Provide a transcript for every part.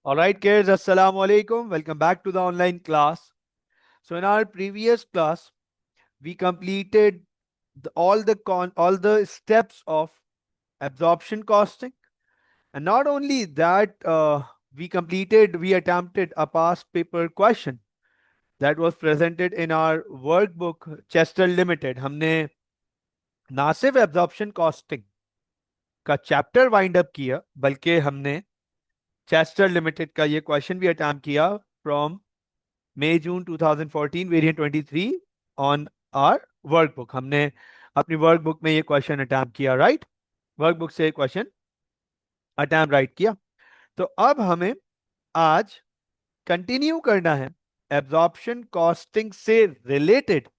All right, kids, Assalamu alaikum. Welcome back to the online class. So, in our previous class, we completed all the steps of absorption costing, and not only that, we attempted a past paper question that was presented in our workbook Chester Limited. हमने ना सिर्फ absorption costing का chapter wind up किया, बल्कि हमने Chester limited का ये question भी अटैम्प्ट किया from May June 2014 variant 23 on our workbook. हमने अपनी वर्कबुक में ये क्वेश्चन अटैम्प्ट किया, राइट? वर्कबुक से क्वेश्चन अटैम्प्ट राइट किया। तो अब हमें आज कंटिन्यू करना है। एब्जॉर्प्शन कॉस्टिंग से रिलेटेड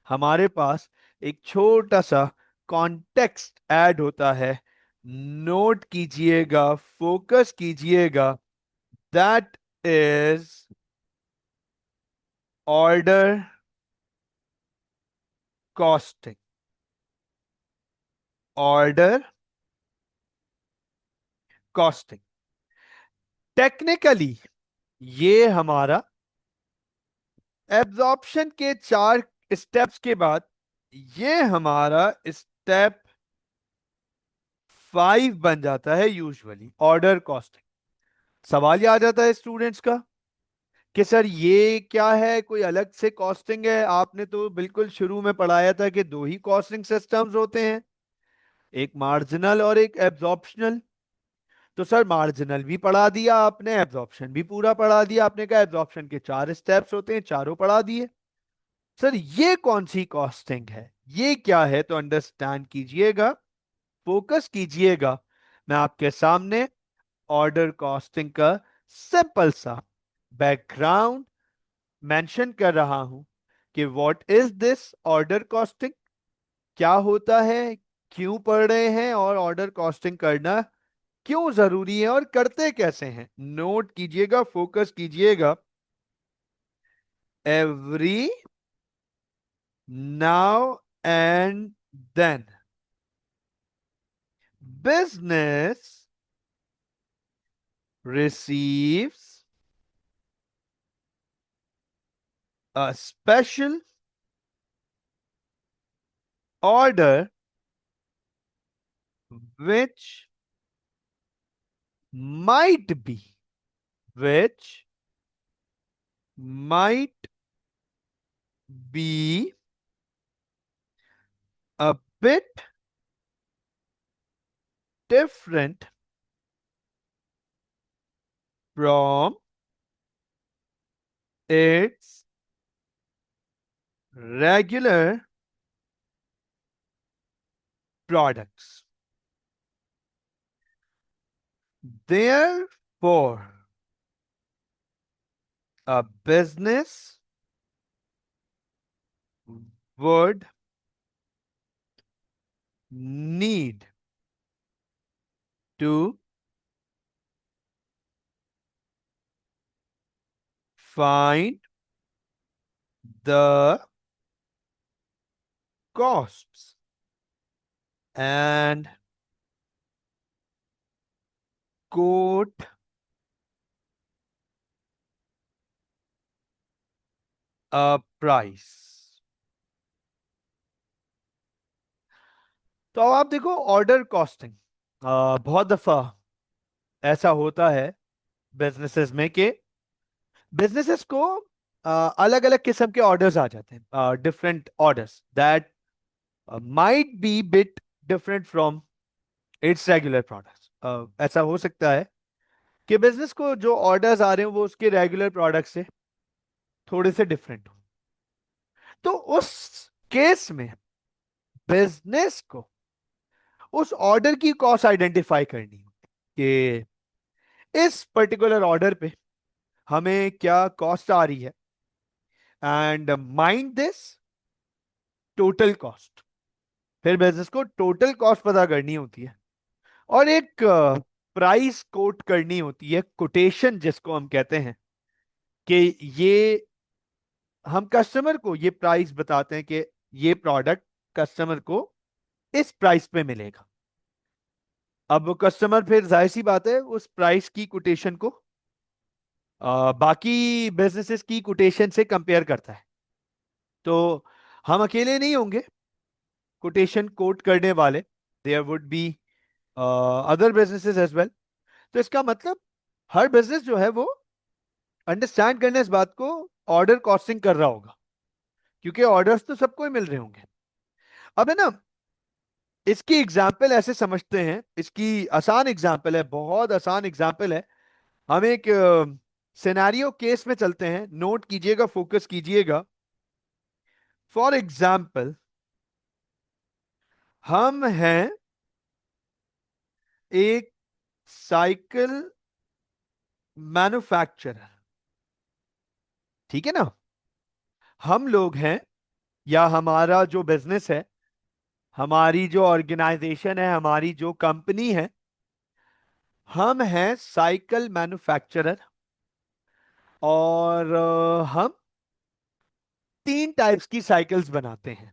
हमारे पास एक छोटा सा कॉन्टेक्स्ट ऐड होता है। नोट कीजिएगा, फोकस कीजिएगा। That is order costing. Order costing technically ये हमारा एब्जॉर्प्शन के 4 स्टेप्स के बाद ये हमारा स्टेप 5 बन जाता है यूजुअली, ऑर्डर कॉस्टिंग। सवाल ये आ जाता है स्टूडेंट्स का कि सर ये क्या है, कोई अलग से कॉस्टिंग है? आपने तो बिल्कुल शुरू में पढ़ाया था कि दो ही कॉस्टिंग सिस्टम्स होते हैं, एक मार्जिनल और एक एब्जॉर्प्शनल। तो सर मार्जिनल भी पढ़ा दिया आपने, एब्जॉर्प्शन भी पूरा पढ़ा दिया। आपने कहा एब्जॉर्प्शन के 4 स्टेप्स होते हैं, चारों पढ़ा दिए। सर ये कौन सी कॉस्टिंग है, ये क्या है? तो अंडरस्टैंड कीजिएगा, फोकस कीजिएगा। मैं आपके सामने ऑर्डर कॉस्टिंग का सिंपल सा बैकग्राउंड मेंशन कर रहा हूं कि what is this order costing, क्या होता है, क्यों पढ़ रहे हैं और ऑर्डर कॉस्टिंग करना क्यों जरूरी है और करते कैसे हैं। नोट कीजिएगा, फोकस कीजिएगा। Every now and then business receives a special order which might be which might be a bit different from its regular products. Therefore, a business would need to find the costs and quote a price। तो अब आप देखो order costing, बहुत दफा ऐसा होता है businesses में कि बिजनेसेस को अलग अलग किस्म के ऑर्डर्स आ जाते हैं, different orders that might be bit different from its regular products. ऐसा हो सकता है कि बिजनेस को जो ऑर्डर्स आ रहे हैं वो उसके रेगुलर प्रोडक्ट से थोड़े से डिफरेंट हो। तो उस केस में बिजनेस को उस ऑर्डर की कॉस्ट आइडेंटिफाई करनी है कि इस पर्टिकुलर ऑर्डर पे हमें क्या कॉस्ट आ रही है, and mind this total cost. फिर बिजनेस को टोटल कॉस्ट पता करनी होती है और एक प्राइस कोट करनी होती है, कोटेशन जिसको हम कहते हैं कि ये हम कस्टमर को ये प्राइस बताते हैं कि ये प्रोडक्ट कस्टमर को इस प्राइस पे मिलेगा। अब वो कस्टमर फिर जाहिर सी बात है उस प्राइस की कोटेशन को बाकी बिजनेसेस की कोटेशन से कंपेयर करता है। तो हम अकेले नहीं होंगे कोटेशन कोट करने वाले, there would be other businesses as well. तो इसका मतलब हर बिजनेस जो है वो अंडरस्टैंड करना इस बात को, ऑर्डर कॉस्टिंग कर रहा होगा, क्योंकि ऑर्डर्स तो सबको ही मिल रहे होंगे। अब है ना, इसकी एग्जाम्पल ऐसे समझते हैं, इसकी आसान एग्जाम्पल है, बहुत आसान एग्जाम्पल है। हम एक सिनेरियो केस में चलते हैं, नोट कीजिएगा, फोकस कीजिएगा। फॉर एग्जाम्पल, हम हैं एक साइकिल मैन्युफैक्चरर, ठीक है ना। हम लोग हैं, या हमारा जो बिजनेस है, हमारी जो ऑर्गेनाइजेशन है, हमारी जो कंपनी है, हम हैं साइकिल मैन्युफैक्चरर। और हम 3 टाइप्स की साइकिल्स बनाते हैं,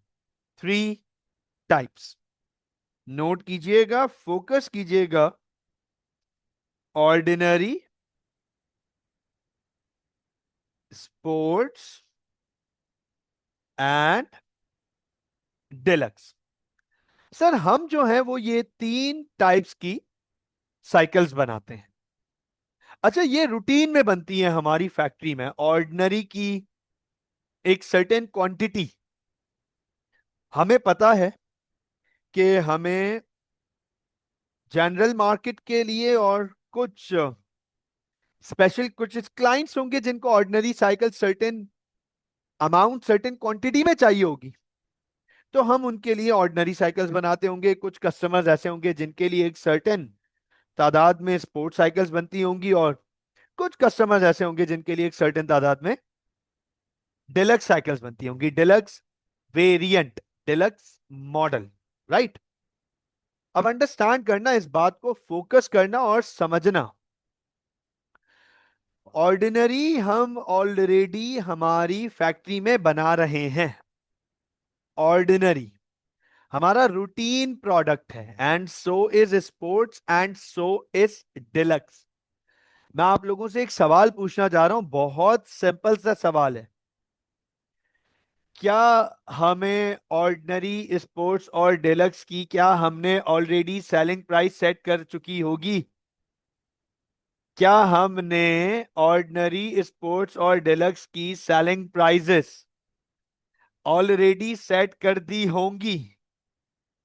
3 टाइप्स। नोट कीजिएगा, फोकस कीजिएगा। Ordinary, sports and deluxe. Sir हम जो है वो ये 3 टाइप्स की साइकिल्स बनाते हैं। अच्छा, ये रूटीन में बनती है हमारी फैक्ट्री में। ऑर्डिनरी की एक सर्टेन क्वांटिटी हमें पता है कि हमें जनरल मार्केट के लिए और कुछ स्पेशल कुछ क्लाइंट्स होंगे जिनको ordinary cycle certain amount certain quantity में चाहिए होगी, तो हम उनके लिए ऑर्डिनरी साइकिल्स बनाते होंगे। कुछ कस्टमर्स ऐसे होंगे जिनके लिए एक सर्टेन तादाद में स्पोर्ट्स साइकिल्स बनती होंगी, और कुछ कस्टमर्स ऐसे होंगे जिनके लिए एक सर्टेन तादाद में डिलक्स साइकिल्स बनती होंगी। Deluxe variant, deluxe model, right. अब अंडरस्टैंड करना इस बात को, फोकस करना और समझना। ऑर्डिनरी हम ऑलरेडी हमारी फैक्ट्री में बना रहे हैं। ऑर्डिनरी हमारा रूटीन प्रोडक्ट है, and so is sports and so is deluxe. मैं आप लोगों से एक सवाल पूछना चाह रहा हूं, बहुत सिंपल सा सवाल है। क्या हमें ऑर्डिनरी, स्पोर्ट्स और डिलक्स की, क्या हमने ऑलरेडी सेलिंग प्राइस सेट कर चुकी होगी? क्या हमने ऑर्डिनरी, स्पोर्ट्स और डिलक्स की सेलिंग प्राइजेस ऑलरेडी सेट कर दी होंगी?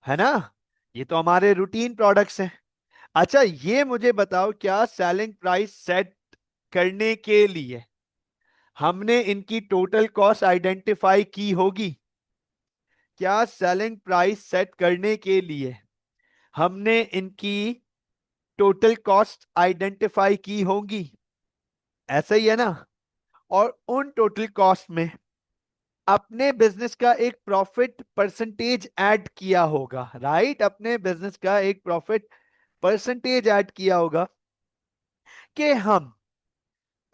है ना, ये तो हमारे रूटीन प्रोडक्ट्स हैं। अच्छा, ये मुझे बताओ, क्या सेलिंग प्राइस सेट करने के लिए हमने इनकी टोटल कॉस्ट आइडेंटिफाई की होगी? क्या सेलिंग प्राइस सेट करने के लिए हमने इनकी टोटल कॉस्ट आइडेंटिफाई की होंगी? ऐसा ही है ना। और उन टोटल कॉस्ट में अपने बिजनेस का एक प्रॉफिट परसेंटेज ऐड किया होगा, राइट। अपने बिजनेस का एक प्रॉफिट परसेंटेज ऐड किया होगा कि हम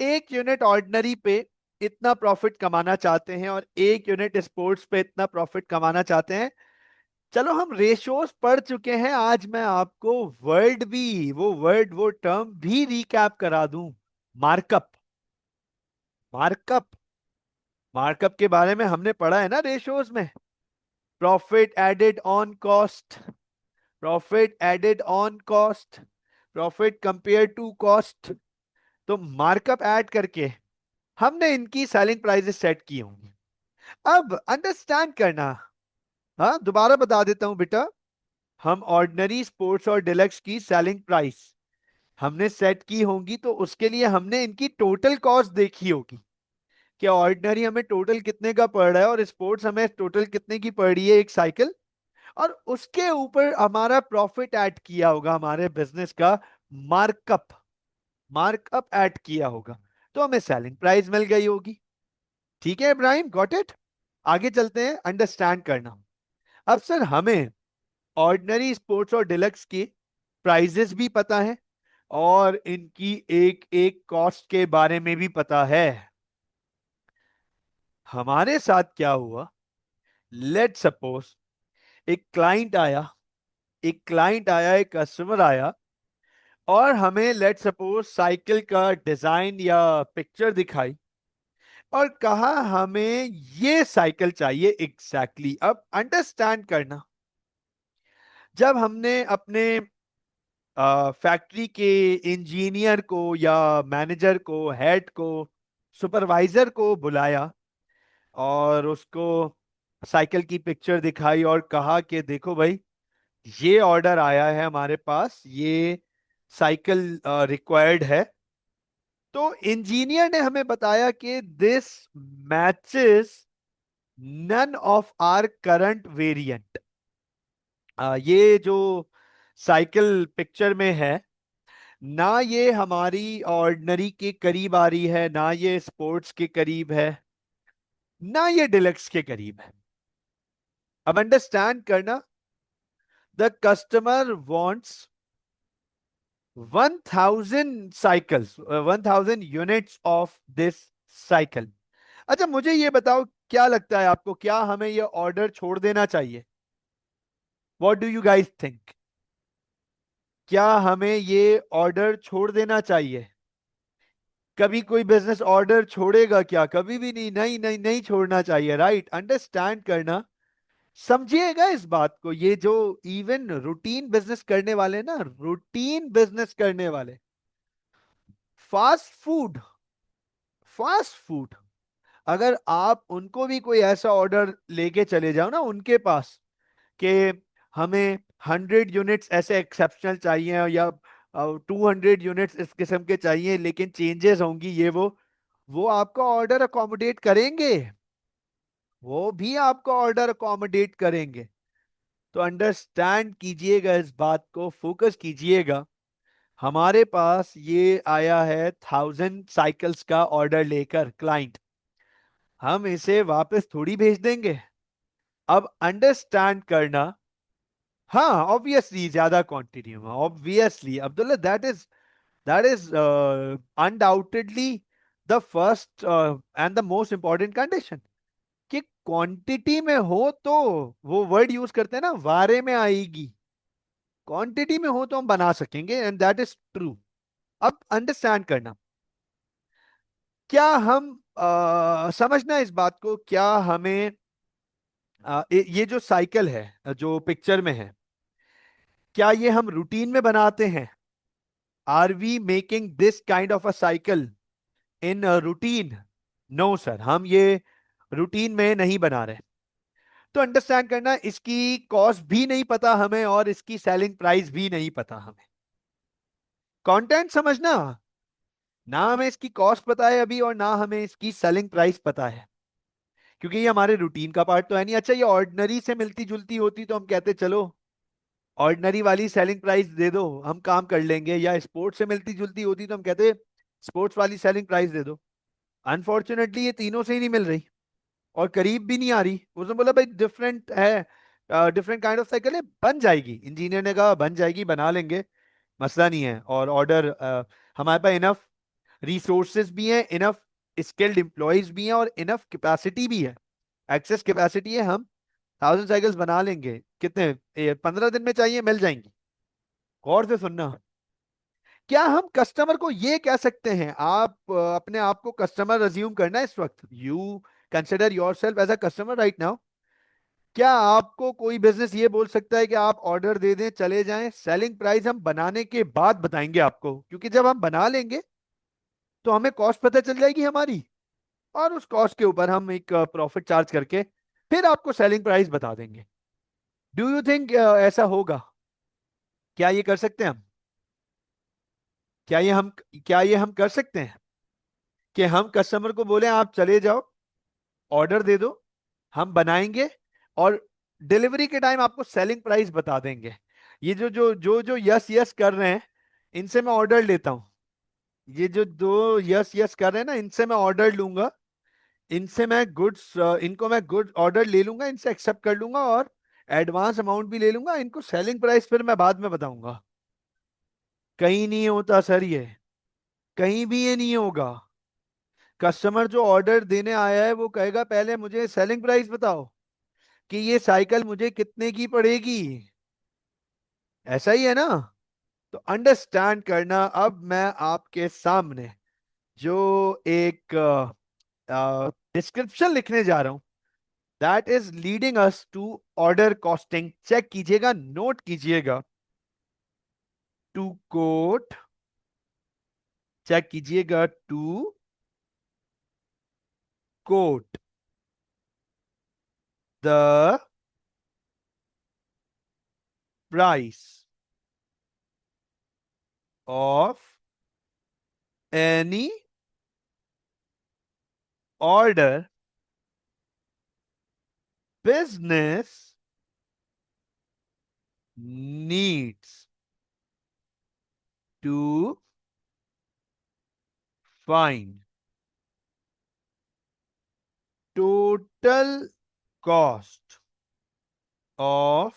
1 यूनिट ऑर्डिनरी पे इतना प्रॉफिट कमाना चाहते हैं और 1 यूनिट स्पोर्ट्स पे इतना प्रॉफिट कमाना चाहते हैं। चलो, हम रेशोस पढ़ चुके हैं, आज मैं आपको वर्ड भी, वो वर्ड, वो टर्म भी रिकैप करा दूं। मार्कअप। मार्कअप, मार्कअप के बारे में हमने पढ़ा है ना रेशोस में। Profit added on cost, profit added on cost, profit compare to cost. तो मार्कअप ऐड करके हमने इनकी सेलिंग प्राइसेस सेट की होंगी। अब अंडरस्टैंड करना, हाँ दोबारा बता देता हूं बेटा। हम ऑर्डिनरी, स्पोर्ट्स और डिलक्स की सेलिंग प्राइस हमने सेट की होंगी, तो उसके लिए हमने इनकी टोटल कॉस्ट देखी होगी कि ऑर्डिनरी हमें टोटल कितने का पड़ रहा है और स्पोर्ट्स हमें टोटल कितने की पड़ रही है एक साइकिल। और उसके ऊपर हमारा प्रॉफिट ऐड किया होगा, हमारे बिजनेस का मार्कअप, मार्कअप ऐड किया होगा, तो हमें सेलिंग प्राइस मिल गई होगी। ठीक है इब्राहिम, गॉट इट। आगे चलते हैं, अंडरस्टैंड करना। अब सर हमें ऑर्डिनरी, स्पोर्ट्स और डिलक्स की प्राइजेस भी पता है और इनकी एक एक कॉस्ट के बारे में भी पता है। हमारे साथ क्या हुआ, लेट सपोज एक क्लाइंट आया, एक कस्टमर आया और हमें लेट सपोज साइकिल का डिजाइन या पिक्चर दिखाई और कहा हमें ये साइकिल चाहिए एग्जैक्टली अब अंडरस्टैंड करना, जब हमने अपने फैक्ट्री के इंजीनियर को या मैनेजर को, हेड को, सुपरवाइजर को बुलाया और उसको साइकिल की पिक्चर दिखाई और कहा कि देखो भाई, ये ऑर्डर आया है हमारे पास, ये साइकिल रिक्वायर्ड है। तो इंजीनियर ने हमें बताया कि this matches none of our current variant. ये जो साइकिल पिक्चर में है, ना ये हमारी ऑर्डिनरी के करीब आ रही है, ना ये स्पोर्ट्स के करीब है, ना ये डिलक्स के करीब है। अब अंडरस्टैंड करना, the customer wants 1000 cycles, 1000 units of this cycle. अच्छा मुझे ये बताओ, क्या लगता है आपको, क्या हमें ये ऑर्डर छोड़ देना चाहिए? What do you guys think? क्या हमें ये ऑर्डर छोड़ देना चाहिए? कभी कोई बिजनेस ऑर्डर छोड़ेगा क्या? कभी भी नहीं, नहीं नहीं नहीं छोड़ना चाहिए, राइट? अंडरस्टैंड करना, समझिएगा इस बात को। ये जो इवन रूटीन बिजनेस करने वाले ना, रूटीन बिजनेस करने वाले, फास्ट फूड, फास्ट फूड, अगर आप उनको भी कोई ऐसा ऑर्डर लेके चले जाओ ना उनके पास कि हमें 100 यूनिट्स ऐसे एक्सेप्शनल चाहिए या 200 यूनिट्स इस किस्म के चाहिए लेकिन चेंजेस होंगी ये वो आपका ऑर्डर अकोमोडेट करेंगे, वो भी आपका ऑर्डर अकोमोडेट करेंगे। तो अंडरस्टैंड कीजिएगा इस बात को, फोकस कीजिएगा। हमारे पास ये आया है 1000 साइकिल्स का ऑर्डर लेकर क्लाइंट, हम इसे वापस थोड़ी भेज देंगे। अब अंडरस्टैंड करना, हाँ ऑब्वियसली ज्यादा क्वांटिटी में, obviously Abdullah, that is undoubtedly the first and the most important condition कि क्वांटिटी में हो तो, वो वर्ड यूज करते हैं ना, वारे में आएगी। क्वांटिटी में हो तो हम बना सकेंगे एंड दैट इज ट्रू। अब अंडरस्टैंड करना, क्या हम समझना इस बात को, क्या हमें ये जो साइकिल है जो पिक्चर में है, क्या ये हम रूटीन में बनाते हैं? Are we making this kind of a cycle in routine? No sir, हम ये रूटीन में नहीं बना रहे। तो अंडरस्टैंड करना, इसकी कॉस्ट भी नहीं पता हमें और इसकी सेलिंग प्राइस भी नहीं पता हमें। कंटेंट समझना, ना हमें इसकी कॉस्ट पता है अभी और ना हमें इसकी सेलिंग प्राइस पता है, क्योंकि ये हमारे रूटीन का पार्ट तो है नहीं। अच्छा ये ऑर्डिनरी से मिलती जुलती होती तो हम कहते चलो ऑर्डिनरी वाली सेलिंग प्राइस दे दो, हम काम कर लेंगे, या स्पोर्ट्स से मिलती जुलती होती तो हम कहते स्पोर्ट्स वाली सेलिंग प्राइस दे दो। अनफॉर्चुनेटली ये तीनों से ही नहीं मिल रही और करीब भी नहीं आ रही। उसने बोला भाई डिफरेंट है, डिफरेंट काइंड ऑफ साइकिल है, बन जाएगी। इंजीनियर ने कहा बन जाएगी, बना लेंगे, मसला नहीं है। और ऑर्डर हमारे पास इनफ रिसोर्सेज भी हैं, इनफ स्किल्ड एम्प्लॉयज भी हैं और इनफ कैपेसिटी भी है, एक्सेस कैपेसिटी है। हम 1000 साइकिल्स बना लेंगे। कितने? 15 दिन में चाहिए, मिल जाएंगी। गौर से सुनना, क्या हम कस्टमर को ये कह सकते हैं, आप अपने आप को कस्टमर अज्यूम करना इस वक्त, you consider yourself as a customer right now. क्या आपको कोई बिजनेस ये बोल सकता है कि आप ऑर्डर दे दें चले जाएं, सेलिंग प्राइस हम बनाने के बाद बताएंगे आपको, क्योंकि जब हम बना लेंगे तो हमें कॉस्ट पता चल जाएगी हमारी, और उस कॉस्ट के ऊपर हम एक प्रॉफिट चार्ज करके फिर आपको सेलिंग प्राइस बता देंगे। डू यू थिंक ऐसा होगा? क्या ये कर सकते हैं हम? क्या ये हम क्या ये हम कर सकते हैं कि हम कस्टमर को बोले आप चले जाओ, ऑर्डर दे दो, हम बनाएंगे और डिलीवरी के टाइम आपको सेलिंग प्राइस बता देंगे? ये जो यस यस कर रहे हैं, इनसे मैं ऑर्डर लेता हूं। ये जो दो यस यस कर रहे हैं ना, इनसे मैं ऑर्डर लूंगा, इनसे मैं गुड्स, इनको मैं गुड ऑर्डर ले लूंगा, इनसे एक्सेप्ट कर लूंगा और एडवांस अमाउंट भी ले लूंगा, इनको सेलिंग प्राइस फिर मैं बाद में बताऊंगा। कहीं नहीं होता सर ये, कहीं भी ये नहीं होगा। कस्टमर जो ऑर्डर देने आया है वो कहेगा पहले मुझे सेलिंग प्राइस बताओ कि ये साइकिल मुझे कितने की पड़ेगी। ऐसा ही है ना? तो अंडरस्टैंड करना, अब मैं आपके सामने जो एक डिस्क्रिप्शन लिखने जा रहा हूं, that is leading us to order costing. Check कीजिएगा, नोट कीजिएगा। टू कोट, चेक कीजिएगा, to quote the price of any order business needs to find total cost of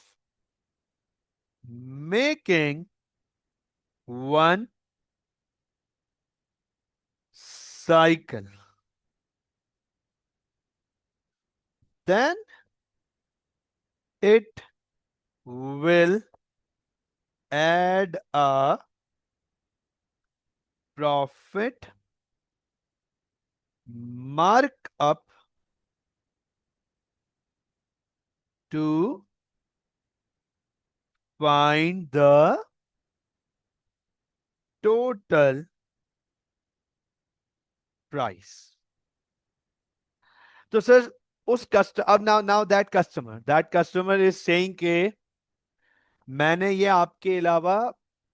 making one cycle. Then it will add a profit markup to find the total price. तो sir उस customer, अब now that customer is saying के मैंने ये आपके अलावा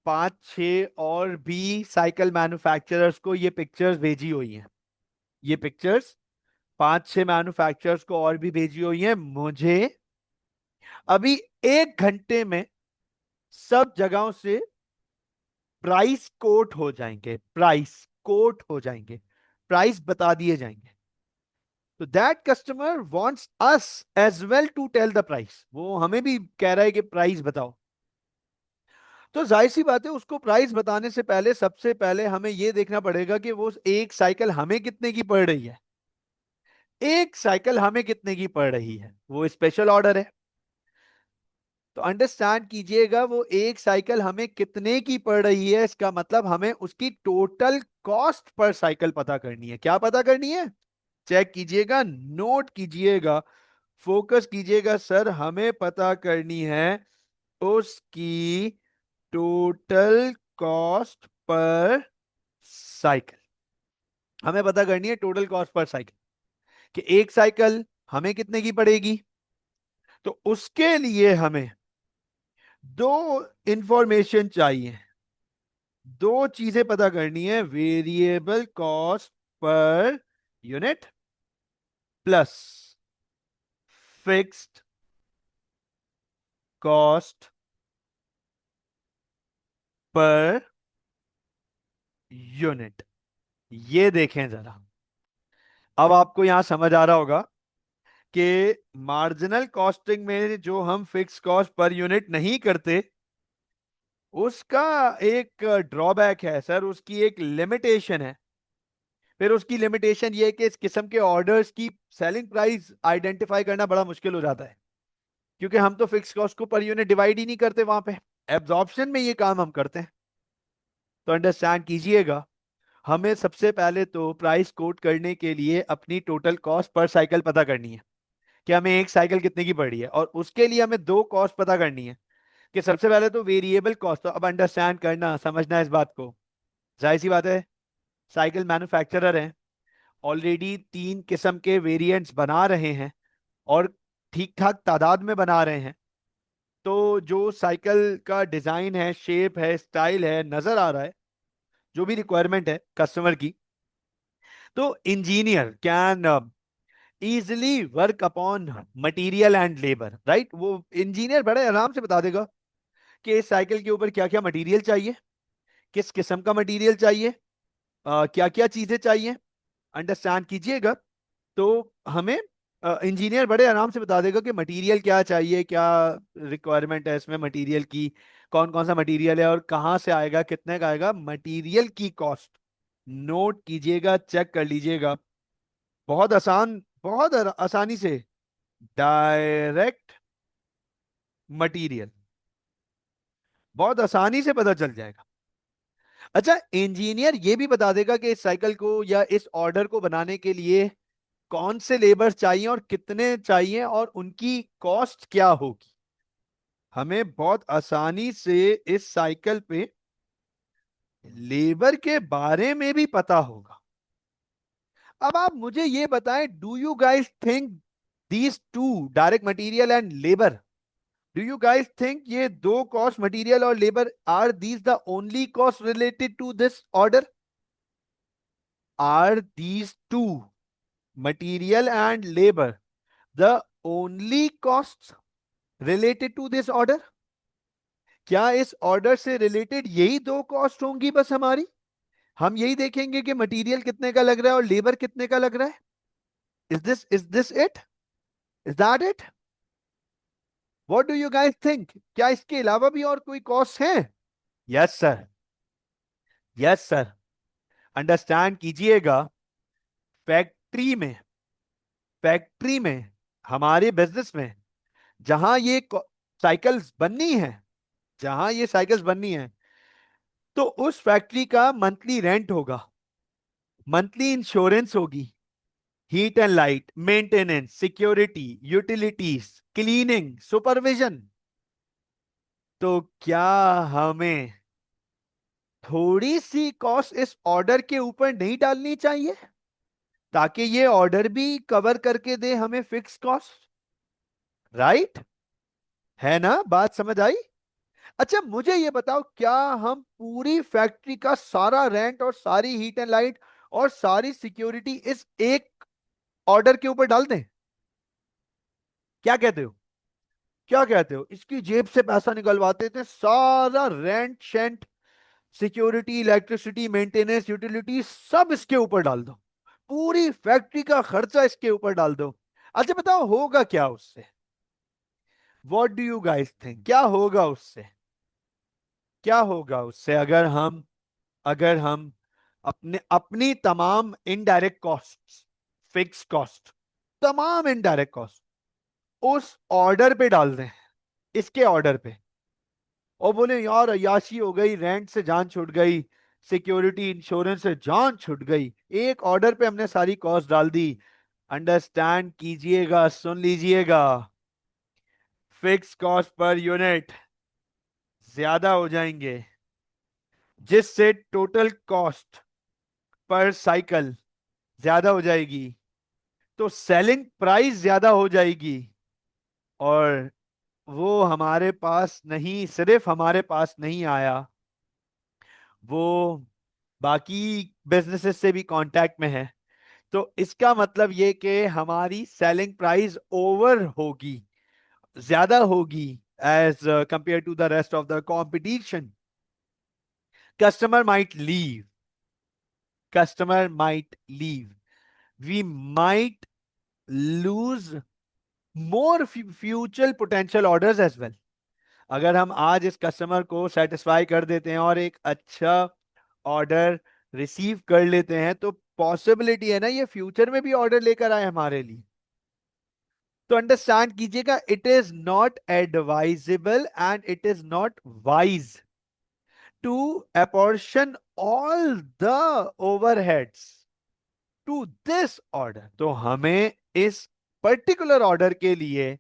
पांच छह और भी साइकिल मैन्युफैक्चरर्स को ये पिक्चर्स भेजी हुई हैं। ये पिक्चर्स पांच छह मैन्युफैक्चरर्स को और भी भेजी हुई हैं। मुझे अभी 1 घंटे में सब जगहों से प्राइस कोट हो जाएंगे, प्राइस कोट हो जाएंगे, प्राइस बता दिए जाएंगे। तो that customer wants us as well to tell the price. वो हमें भी कह रहा है कि प्राइस बताओ। तो जाहिर सी बात है, उसको प्राइस बताने से पहले सबसे पहले हमें यह देखना पड़ेगा कि वो एक साइकिल हमें कितने की पड़ रही है। एक साइकिल हमें कितने की पड़ रही है, वो स्पेशल ऑर्डर है। तो अंडरस्टैंड कीजिएगा, वो एक साइकिल हमें कितने की पड़ रही है, इसका मतलब हमें उसकी टोटल कॉस्ट पर साइकिल पता करनी है। क्या पता करनी है? चेक कीजिएगा, नोट कीजिएगा, फोकस कीजिएगा सर। हमें पता करनी है उसकी टोटल कॉस्ट पर साइकिल। हमें पता करनी है टोटल कॉस्ट पर साइकिल कि एक साइकिल हमें कितने की पड़ेगी। तो उसके लिए हमें दो इंफॉर्मेशन चाहिए, दो चीजें पता करनी है। Variable cost per unit plus fixed cost per unit. ये देखें जरा, अब आपको यहां समझ आ रहा होगा कि मार्जिनल कॉस्टिंग में जो हम फिक्स कॉस्ट पर यूनिट नहीं करते, उसका एक ड्रॉबैक है सर, उसकी एक लिमिटेशन है। फिर उसकी लिमिटेशन ये है कि इस किस्म के ऑर्डर्स की सेलिंग प्राइस आइडेंटिफाई करना बड़ा मुश्किल हो जाता है, क्योंकि हम तो फिक्स कॉस्ट को पर यूनिट डिवाइड ही नहीं करते वहां पे। एब्जॉर्प्शन में ये काम हम करते हैं। तो अंडरस्टैंड कीजिएगा, हमें सबसे पहले तो प्राइस कोट करने के लिए अपनी टोटल कॉस्ट पर साइकिल पता करनी है कि हमें एक साइकिल कितने की पड़ी है, और उसके लिए हमें दो कॉस्ट पता करनी है कि सबसे पहले तो वेरिएबल कॉस्ट। तो अब अंडरस्टैंड करना, समझना इस बात को। जाहिर सी बात है, साइकिल मैन्युफैक्चरर हैं, ऑलरेडी 3 किस्म के वेरिएंट्स बना रहे हैं और ठीक ठाक तादाद में बना रहे हैं। तो जो साइकिल का डिजाइन है, शेप है, स्टाइल है, नजर आ रहा है, जो भी रिक्वायरमेंट है कस्टमर की, तो engineer can easily work upon material and labour, right. वो इंजीनियर बड़े आराम से बता देगा कि इस साइकिल के ऊपर क्या क्या मटेरियल चाहिए, किस किस्म का मटेरियल चाहिए, क्या क्या चीजें चाहिए। अंडरस्टैंड कीजिएगा। तो हमें इंजीनियर बड़े आराम से बता देगा कि मटेरियल क्या चाहिए, क्या रिक्वायरमेंट है इसमें मटेरियल की, कौन कौन सा मटेरियल है और कहाँ से आएगा, कितने का आएगा। मटेरियल की कॉस्ट नोट कीजिएगा, चेक कर लीजिएगा, बहुत आसान, बहुत आसानी से। डायरेक्ट मटेरियल, बहुत आसानी से पता चल जाएगा। अच्छा, इंजीनियर ये भी बता देगा कि इस साइकिल को या इस ऑर्डर को बनाने के लिए कौन से लेबर चाहिए और कितने चाहिए और उनकी कॉस्ट क्या होगी। हमें बहुत आसानी से इस साइकिल पे लेबर के बारे में भी पता होगा। अब आप मुझे ये बताएं, do you guys think these two, direct material and labour, do you guys think ये दो कॉस्ट, मटेरियल और labour, are these the only cost related to this order? Are these two, material and labor, the only costs related to this order? क्या इस order से related यही दो cost होंगी बस हमारी? हम यही देखेंगे कि मटेरियल कितने का लग रहा है और लेबर कितने का लग रहा है? Is this it? Is that it? What do you guys think? क्या इसके अलावा भी और कोई कॉस्ट है? Yes sir, yes sir. Understand कीजिएगा, फैक्ट्री में, फैक्ट्री में, हमारे बिजनेस में, जहां ये साइकिल्स बननी है, जहां ये साइकिल्स बननी है, तो उस फैक्ट्री का मंथली रेंट होगा, मंथली इंश्योरेंस होगी, heat and light, maintenance, security, utilities, cleaning, supervision. तो क्या हमें थोड़ी सी कॉस्ट इस ऑर्डर के ऊपर नहीं डालनी चाहिए, ताकि ये ऑर्डर भी कवर करके दे हमें फिक्स कॉस्ट? राइट? है ना, बात समझ आई? अच्छा, मुझे ये बताओ, क्या हम पूरी फैक्ट्री का सारा रेंट और सारी हीट एंड लाइट और सारी सिक्योरिटी इस एक ऑर्डर के ऊपर डाल दें? क्या कहते हो? क्या कहते हो? इसकी जेब से पैसा निकलवाते थे, सारा rent shunt, security, electricity, maintenance, utility सब इसके ऊपर डाल दो, पूरी फैक्ट्री का खर्चा इसके ऊपर डाल दो। अच्छा बताओ, होगा क्या उससे? What do you guys think, क्या होगा उससे? क्या होगा उससे अगर हम अपने अपनी तमाम इनडायरेक्ट कॉस्ट, फिक्स कॉस्ट, तमाम इनडायरेक्ट कॉस्ट उस ऑर्डर पे डाल दें, इसके ऑर्डर पे, और बोले यार अय्याशी हो गई, रेंट से जान छूट गई, सिक्योरिटी इंश्योरेंस से जान छूट गई, एक ऑर्डर पे हमने सारी कॉस्ट डाल दी। अंडरस्टैंड कीजिएगा, सुन लीजिएगा, फिक्स कॉस्ट पर यूनिट ज्यादा हो जाएंगे, जिससे टोटल कॉस्ट पर साइकिल ज्यादा हो जाएगी, तो सेलिंग प्राइस ज्यादा हो जाएगी, और वो हमारे पास नहीं, सिर्फ हमारे पास नहीं आया, वो बाकी बिजनेसेस से भी कांटेक्ट में है। तो इसका मतलब ये कि हमारी सेलिंग प्राइस ओवर होगी, ज्यादा होगी, as compare to the rest of the competition. Customer might leave, customer might leave, we might lose more future potential orders as well. अगर हम आज इस कस्टमर को सेटिस्फाई कर देते हैं और एक अच्छा ऑर्डर रिसीव कर लेते हैं, तो पॉसिबिलिटी है ना ये फ्यूचर में भी ऑर्डर लेकर आए हमारे लिए। तो अंडरस्टैंड कीजिएगा, it is not advisable and it is not wise to apportion all the overheads to this order. तो हमें इस पर्टिकुलर ऑर्डर के लिए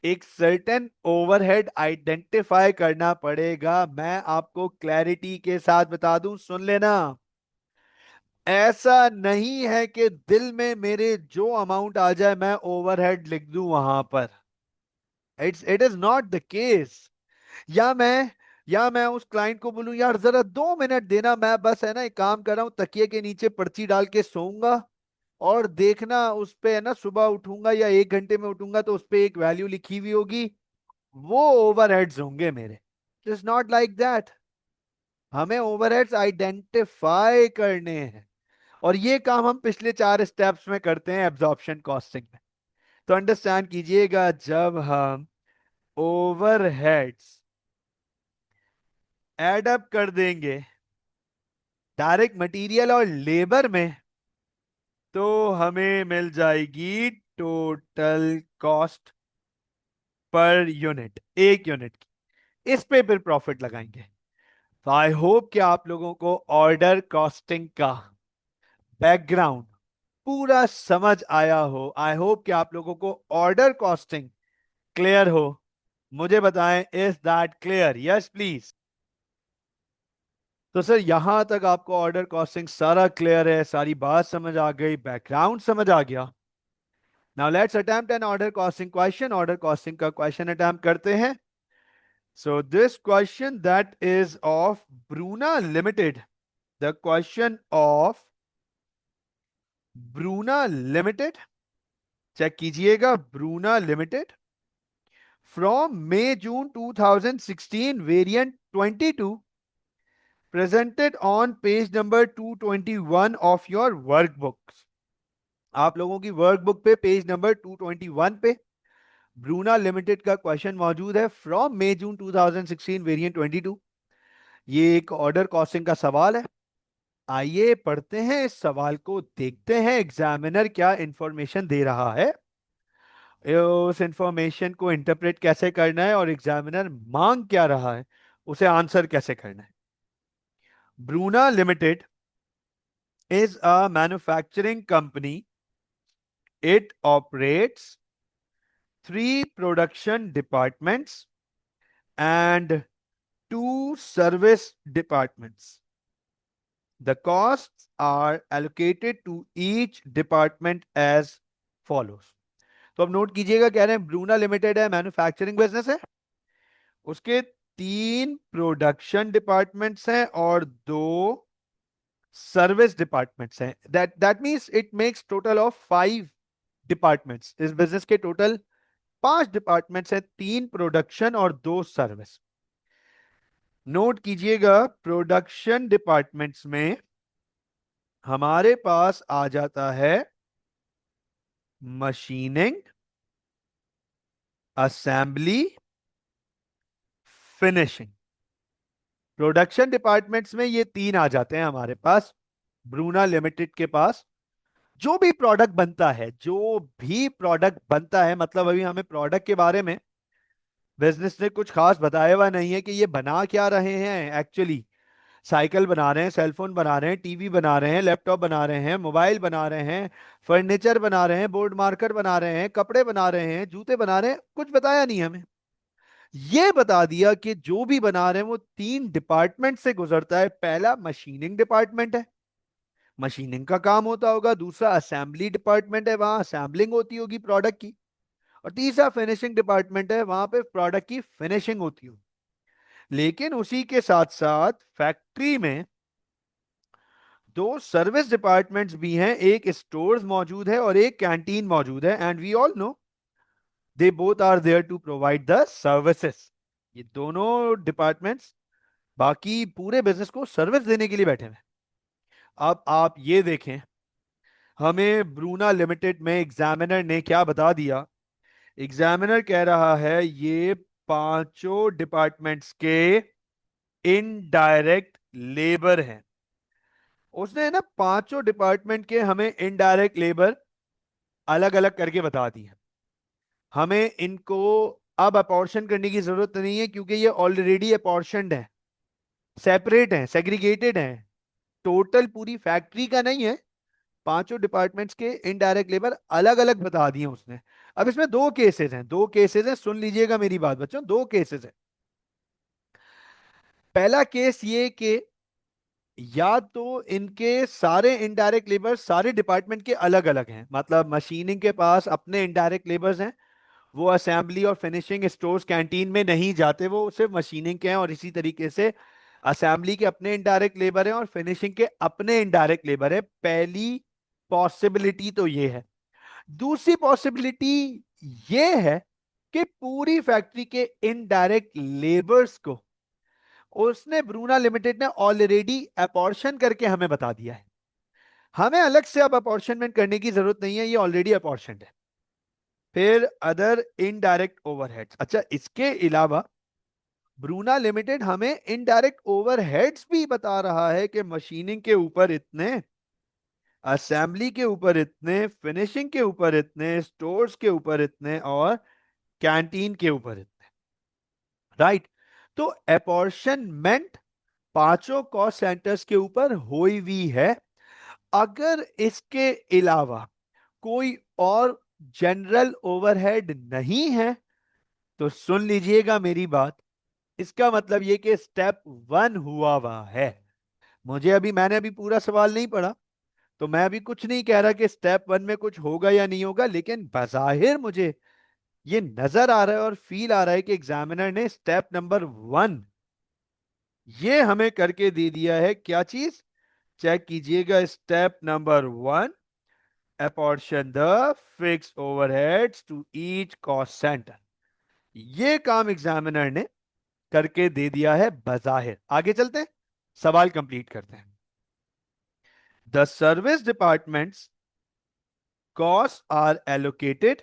एक सर्टेन ओवरहेड आइडेंटिफाई करना पड़ेगा। मैं आपको क्लैरिटी के साथ बता दूं, सुन लेना, ऐसा नहीं है कि दिल में मेरे जो अमाउंट आ जाए मैं ओवरहेड लिख दूं वहां पर। It is not the case. या मैं या मैं उस क्लाइंट को बोलूं यार जरा 2 मिनट देना, मैं बस है ना एक काम कर रहा हूं, तकिए के नीचे पर्ची डाल के सोऊंगा, और देखना उस पे है ना सुबह उठूंगा या 1 घंटे में उठूंगा तो उस पे एक वैल्यू लिखी हुई होगी, वो ओवरहेड्स होंगे मेरे। It's not like that. हमें ओवरहेड्स आइडेंटिफाई करने हैं, और ये काम हम पिछले 4 स्टेप्स में करते हैं एब्जॉर्प्शन कॉस्टिंग में। तो अंडरस्टैंड कीजिएगा, जब हम ओवरहेड्स एड अप कर देंगे डायरेक्ट मटेरियल और लेबर में, तो हमें मिल जाएगी टोटल कॉस्ट पर यूनिट, एक यूनिट की। इस पे फिर प्रॉफिट लगाएंगे। तो आई होप कि आप लोगों को ऑर्डर कॉस्टिंग का बैकग्राउंड पूरा समझ आया हो। आई होप कि आप लोगों को ऑर्डर कॉस्टिंग क्लियर हो। मुझे बताएं, is that clear? Yes please. तो सर यहां तक आपको ऑर्डर कॉस्टिंग सारा क्लियर है, सारी बात समझ आ गई, बैकग्राउंड समझ आ गया। Now let's attempt an order costing question. Order costing का क्वेश्चन अटेम्प्ट करते हैं। So this question that is of Bruna limited. The question of Bruna limited, check कीजिएगा, Bruna limited from May June 2016 variant 22 presented on page number 221 of your workbooks. आप लोगों की workbook पे page number 221 पे Bruna limited का question मौजूद है, from May June 2016 variant 22। ये एक ऑर्डर कॉस्टिंग का सवाल है। आइए पढ़ते हैं इस सवाल को, देखते हैं एग्जामिनर क्या इंफॉर्मेशन दे रहा है, उस इंफॉर्मेशन को इंटरप्रेट कैसे करना है और एग्जामिनर मांग क्या रहा है उसे आंसर कैसे करना है। Bruna limited is a manufacturing company. It operates three production departments and two service departments. The costs are allocated to each department as follows. तो अब नोट कीजिएगा, कह रहे हैं ब्रूना लिमिटेड है, मैन्युफैक्चरिंग बिजनेस है, उसके तीन प्रोडक्शन डिपार्टमेंट्स हैं और दो सर्विस डिपार्टमेंट्स हैं। That means it makes total of 5 departments. इस बिजनेस के टोटल 5 डिपार्टमेंट्स हैं, 3 प्रोडक्शन और 2 सर्विस। नोट कीजिएगा, प्रोडक्शन डिपार्टमेंट्स में हमारे पास आ जाता है machining, assembly, finishing. Production departments में ये 3 आ जाते हैं हमारे पास। ब्रूना लिमिटेड के पास जो भी प्रोडक्ट बनता है, जो भी प्रोडक्ट बनता है, मतलब अभी हमें प्रोडक्ट के बारे में बिजनेस ने कुछ खास बताया हुआ नहीं है कि ये बना क्या रहे हैं एक्चुअली। साइकिल बना रहे हैं, सेलफोन बना रहे हैं, टीवी बना रहे हैं, लैपटॉप बना रहे हैं, मोबाइल बना रहे हैं, फर्नीचर बना रहे हैं, बोर्ड मार्कर बना रहे हैं, कपड़े बना रहे हैं, जूते बना रहे हैं, कुछ बताया नहीं हमें। ये बता दिया कि जो भी बना रहे हैं वो 3 डिपार्टमेंट से गुजरता है। पहला मशीनिंग डिपार्टमेंट है, मशीनिंग का काम होता होगा। दूसरा असेंबली डिपार्टमेंट है, वहां असेंबलिंग होती होगी प्रोडक्ट की। और तीसरा फिनिशिंग डिपार्टमेंट है, वहां पे प्रोडक्ट की फिनिशिंग होती होगी। लेकिन उसी के साथ साथ फैक्ट्री में 2 सर्विस डिपार्टमेंट्स भी हैं, एक स्टोर्स मौजूद है और एक कैंटीन मौजूद है। And we all know they both are there to provide the services. ये दोनों डिपार्टमेंट्स बाकी पूरे बिजनेस को सर्विस देने के लिए बैठे हैं। अब आप ये देखें, हमें ब्रूना लिमिटेड में एग्जामिनर ने क्या बता दिया। एग्जामिनर कह रहा है ये पांचों डिपार्टमेंट्स के इनडायरेक्ट लेबर हैं। उसने ना पांचों डिपार्टमेंट के हमें इनडायरेक्ट लेबर अलग अलग करके बता दिए। हमें इनको अब अपॉर्शन करने की जरूरत नहीं है, क्योंकि ये ऑलरेडी अपॉर्शनड है, सेपरेट है, सेग्रीगेटेड है, टोटल पूरी फैक्ट्री का नहीं है। पांचों डिपार्टमेंट्स के इनडायरेक्ट लेबर अलग अलग बता दिए उसने। अब इसमें 2 केसेस हैं, 2 केसेस हैं, सुन लीजिएगा मेरी बात बच्चों, 2 केसेस हैं। पहला केस ये कि या तो इनके सारे इनडायरेक्ट लेबर सारे डिपार्टमेंट के अलग अलग हैं, मतलब मशीनिंग के पास अपने इनडायरेक्ट लेबर्स हैं, वो असेंबली और फिनिशिंग स्टोर्स कैंटीन में नहीं जाते, वो सिर्फ मशीनिंग के हैं। और इसी तरीके से असेंबली के अपने इनडायरेक्ट लेबर हैं और फिनिशिंग के अपने इनडायरेक्ट लेबर है। पहली पॉसिबिलिटी तो ये है। दूसरी पॉसिबिलिटी ये है कि पूरी फैक्ट्री के इनडायरेक्ट लेबर्स को उसने ब्रूना लिमिटेड ने ऑलरेडी अपॉर्शन करके हमें बता दिया है। हमें अलग से अब अपॉर्शनमेंट करने की जरूरत नहीं है, ये ऑलरेडी अपॉर्शन है। फिर अदर इनडायरेक्ट ओवरहेड्स। अच्छा, इसके अलावा ब्रूना लिमिटेड हमें इनडायरेक्ट ओवरहेड्स भी बता रहा है कि मशीनिंग के ऊपर इतने, असेंबली के ऊपर इतने, फिनिशिंग के ऊपर इतने, स्टोर्स के ऊपर इतने और कैंटीन के ऊपर इतने। राइट। तो अपॉर्शनमेंट पांचों कॉस्ट सेंटर्स के ऊपर हुई हुई है। अगर इसके अलावा कोई और जनरल ओवरहेड नहीं है तो सुन लीजिएगा मेरी बात, इसका मतलब ये कि स्टेप वन हुआ हुआ है। मैंने अभी पूरा सवाल नहीं पढ़ा, तो मैं अभी कुछ नहीं कह रहा कि स्टेप वन में कुछ होगा या नहीं होगा, लेकिन बजाहिर मुझे ये नजर आ रहा है और फील आ रहा है कि एग्जामिनर ने स्टेप नंबर वन ये हमें करके दे दिया है। क्या चीज? चेक कीजिएगा, step number one, apportion the fix overheads to each cost centre. ये काम एग्जामिनर ने करके दे दिया है बजाहिर। आगे चलते हैं, सवाल कंप्लीट करते हैं। The service departments cost are allocated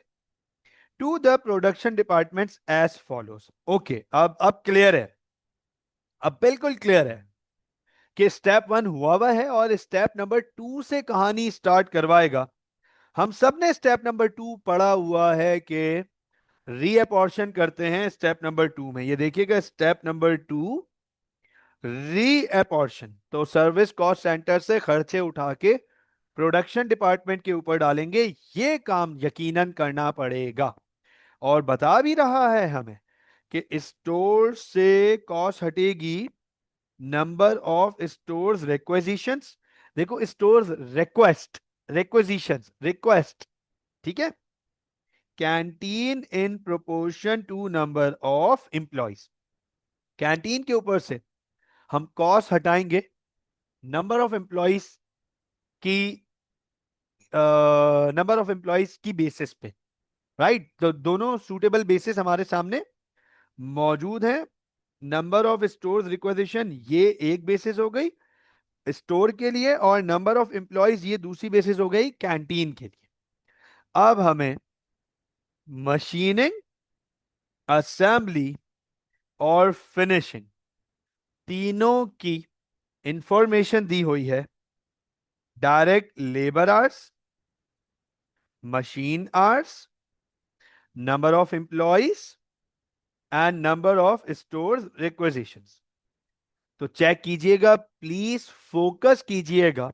to the production departments as follows. Okay, अब क्लियर है, अब बिल्कुल क्लियर है कि स्टेप वन हुआ हुआ है और स्टेप नंबर टू से कहानी स्टार्ट करवाएगा। हम सब ने स्टेप नंबर टू पढ़ा हुआ है कि रीअपॉर्शन करते हैं स्टेप नंबर टू में। ये देखिएगा, स्टेप नंबर टू रीअपॉर्शन, तो सर्विस कॉस्ट सेंटर से खर्चे उठा के प्रोडक्शन डिपार्टमेंट के ऊपर डालेंगे। ये काम यकीनन करना पड़ेगा। और बता भी रहा है हमें कि स्टोर से कॉस्ट हटेगी नंबर ऑफ स्टोर्स रिक्वेजिशंस। देखो, स्टोर्स रिक्वेस्ट, रिक्वेजिशंस, रिक्वेस्ट, ठीक है। Canteen in proportion to number of employees, canteen के ऊपर से हम कॉस्ट हटाएंगे नंबर ऑफ एम्प्लॉयज की, नंबर ऑफ एम्प्लॉयज की बेसिस पे, राइट। तो दोनों सूटेबल बेसिस हमारे सामने मौजूद हैं। नंबर ऑफ स्टोर्स रिक्वेजिशन ये एक बेसिस हो गई स्टोर के लिए, और नंबर ऑफ एम्प्लॉयज ये दूसरी बेसिस हो गई कैंटीन के लिए। अब हमें मशीनिंग, असेंबली और फिनिशिंग तीनों की इंफॉर्मेशन दी हुई है। Direct labour hours, machine hours, number of employees and number of stores requisitions. तो चेक कीजिएगा, प्लीज फोकस कीजिएगा।